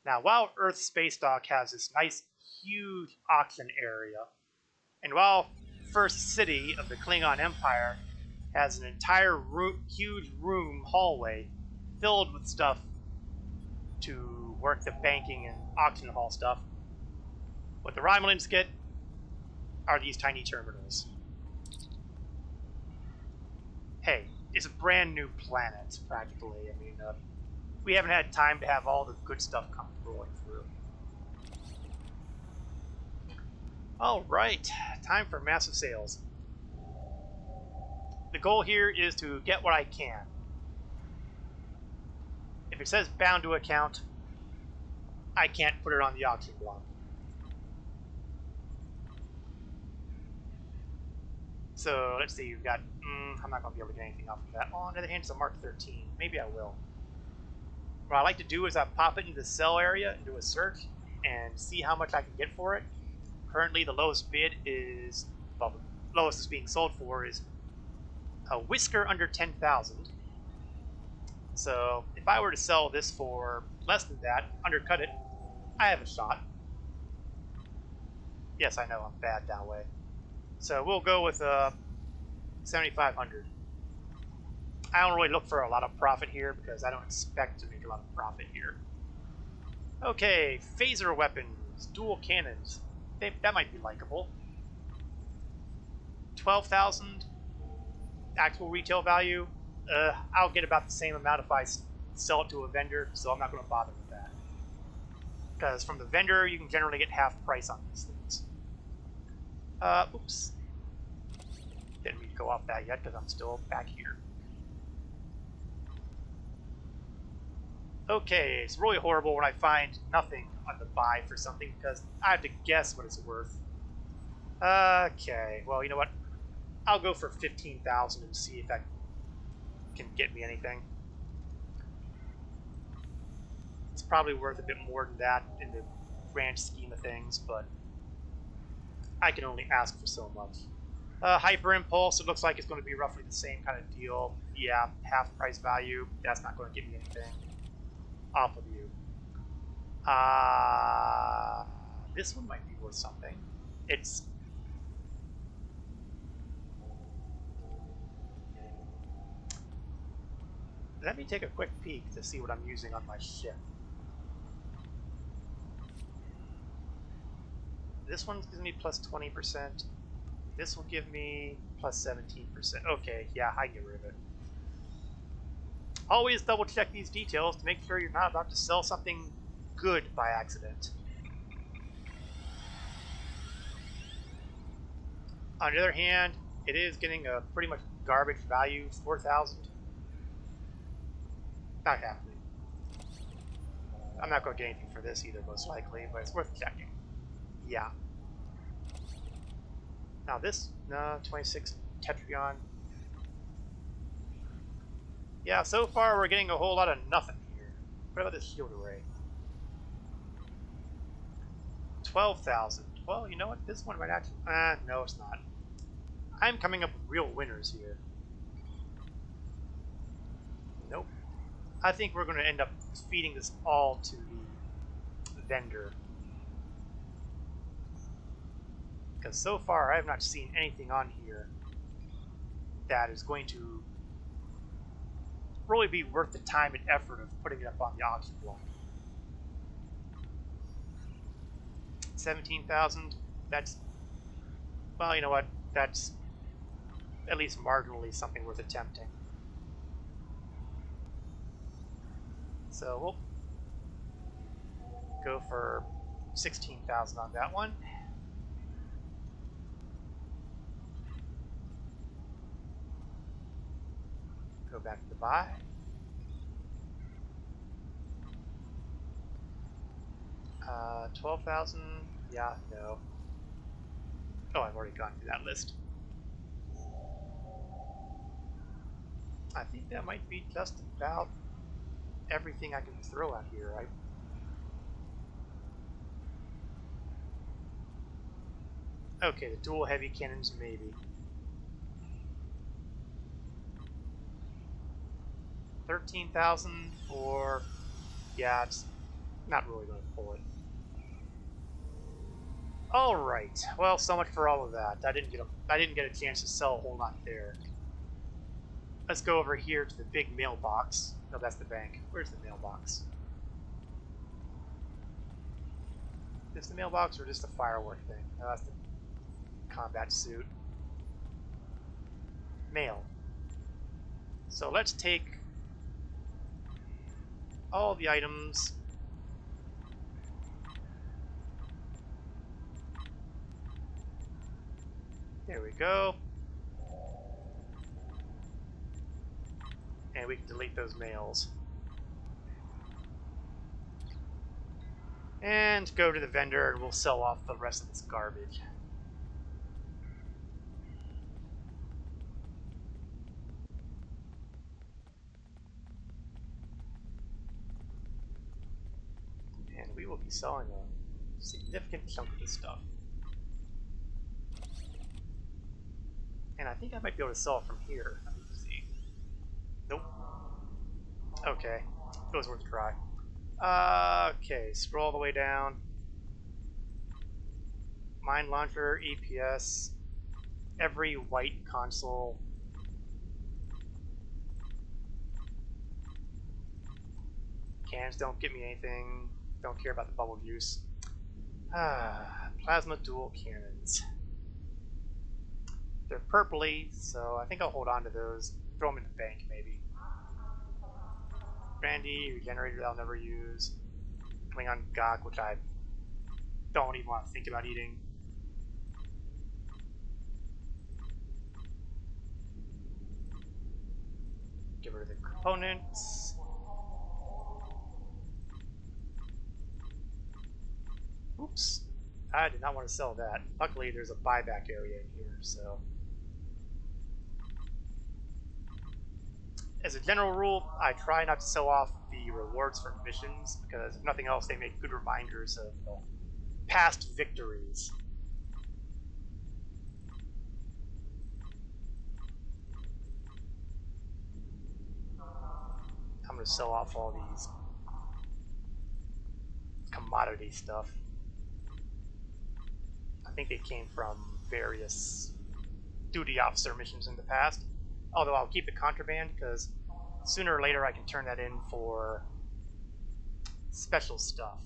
Now, while Earth Space Dock has this nice, huge auction area, and while First City of the Klingon Empire has an entire huge room hallway filled with stuff to work the banking and auction hall stuff, what the Romulans get are these tiny terminals. Hey, it's a brand new planet, practically. I mean, we haven't had time to have all the good stuff come rolling through. Alright, time for massive sales. The goal here is to get what I can. If it says bound to account, I can't put it on the auction block. So let's see, we've got, I'm not going to be able to get anything off of that. On the other hand, it's a Mark 13. Maybe I will. What I like to do is I pop it into the sell area and do a search and see how much I can get for it. Currently, the lowest bid is, well, the lowest it's being sold for is a whisker under 10,000. So if I were to sell this for less than that, undercut it, I have a shot. Yes, I know I'm bad that way. So we'll go with 7,500. I don't really look for a lot of profit here because I don't expect to make a lot of profit here. Okay, phaser weapons, dual cannons. That might be likable. 12,000 actual retail value. I'll get about the same amount if I sell it to a vendor, so I'm not going to bother with that. Because from the vendor, you can generally get half price on these things. Oops. Didn't mean to go off that yet because I'm still back here. Okay, it's really horrible when I find nothing on the buy for something because I have to guess what it's worth. Okay, well, you know what? I'll go for 15,000 and see if that can get me anything. It's probably worth a bit more than that in the grand scheme of things, but I can only ask for so much. Hyper Impulse, it looks like it's going to be roughly the same kind of deal. Yeah, half price value. That's not going to get me anything off of you. This one might be worth something. It's... Let me take a quick peek to see what I'm using on my ship. This one gives me plus 20%. This will give me plus 17%. Okay, yeah, I can get rid of it. Always double check these details to make sure you're not about to sell something good by accident. On the other hand, it is getting a pretty much garbage value, 4,000. Not happening. I'm not going to get anything for this either, most likely, but it's worth checking. Yeah. Now this, no, 26 Tetragon. Yeah, so far we're getting a whole lot of nothing here. What about this shield array? 12,000. Well, you know what? This one might actually... no, it's not. I'm coming up with real winners here. Nope. I think we're going to end up feeding this all to the vendor. Because so far I have not seen anything on here that is going to really be worth the time and effort of putting it up on the auction block. 17,000. That's, well, you know what? That's at least marginally something worth attempting. So we'll go for 16,000 on that one. Go back to buy. Uh, 12,000. Yeah, no. Oh, I've already gone through that list. I think that might be just about everything I can throw out here. Okay, the dual heavy cannons, maybe. 13,000 for... Yeah, it's not really going to pull it. Alright, well, so much for all of that. I didn't get a chance to sell a whole lot there. Let's go over here to the big mailbox. No, that's the bank. Where's the mailbox? Is this the mailbox or just the firework thing? No, that's the combat suit. Mail. So let's take all the items. There we go. And we can delete those mails. And go to the vendor and we'll sell off the rest of this garbage. And we will be selling a significant chunk of this stuff. And I think I might be able to sell it from here. Let me see. Nope. Okay. It was worth a try. Okay, scroll all the way down. Mine launcher, EPS, every white console. Cans don't get me anything. Don't care about the bubble juice. Plasma dual cannons. They're purpley, so I think I'll hold on to those. Throw them in the bank, maybe. Brandy, regenerator that I'll never use. Klingon Gok, which I don't even want to think about eating. Get rid of the components. Oops. I did not want to sell that. Luckily, there's a buyback area in here, so... As a general rule, I try not to sell off the rewards for missions, because if nothing else, they make good reminders of past victories. I'm going to sell off all these commodity stuff. I think they came from various duty officer missions in the past. Although I'll keep the contraband, because sooner or later I can turn that in for special stuff.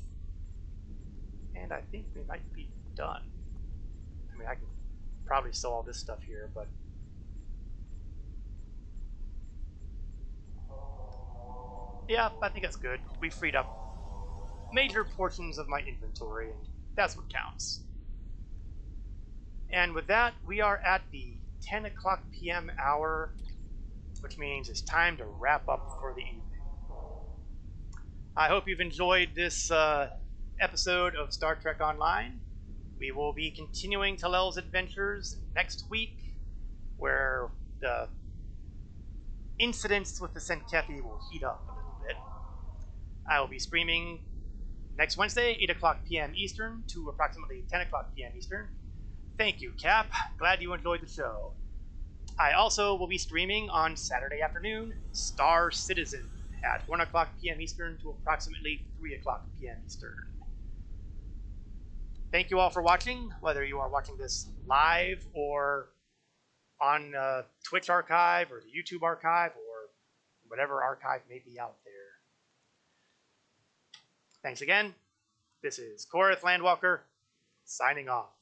And I think we might be done. I mean, I can probably sell all this stuff here, but... Yeah, I think that's good. We freed up major portions of my inventory, and that's what counts. And with that, we are at the 10 o'clock p.m. hour, which means it's time to wrap up for the evening. I hope you've enjoyed this episode of Star Trek Online. We will be continuing Talel's adventures next week, where the incidents with the Senkethi will heat up a little bit. I will be streaming next Wednesday, 8 o'clock p.m. Eastern to approximately 10 o'clock p.m. Eastern. Thank you, Cap. Glad you enjoyed the show. I also will be streaming on Saturday afternoon, Star Citizen, at 1 o'clock p.m. Eastern to approximately 3 o'clock p.m. Eastern. Thank you all for watching, whether you are watching this live or on Twitch archive or the YouTube archive or whatever archive may be out there. Thanks again. This is Korath Landwalker, signing off.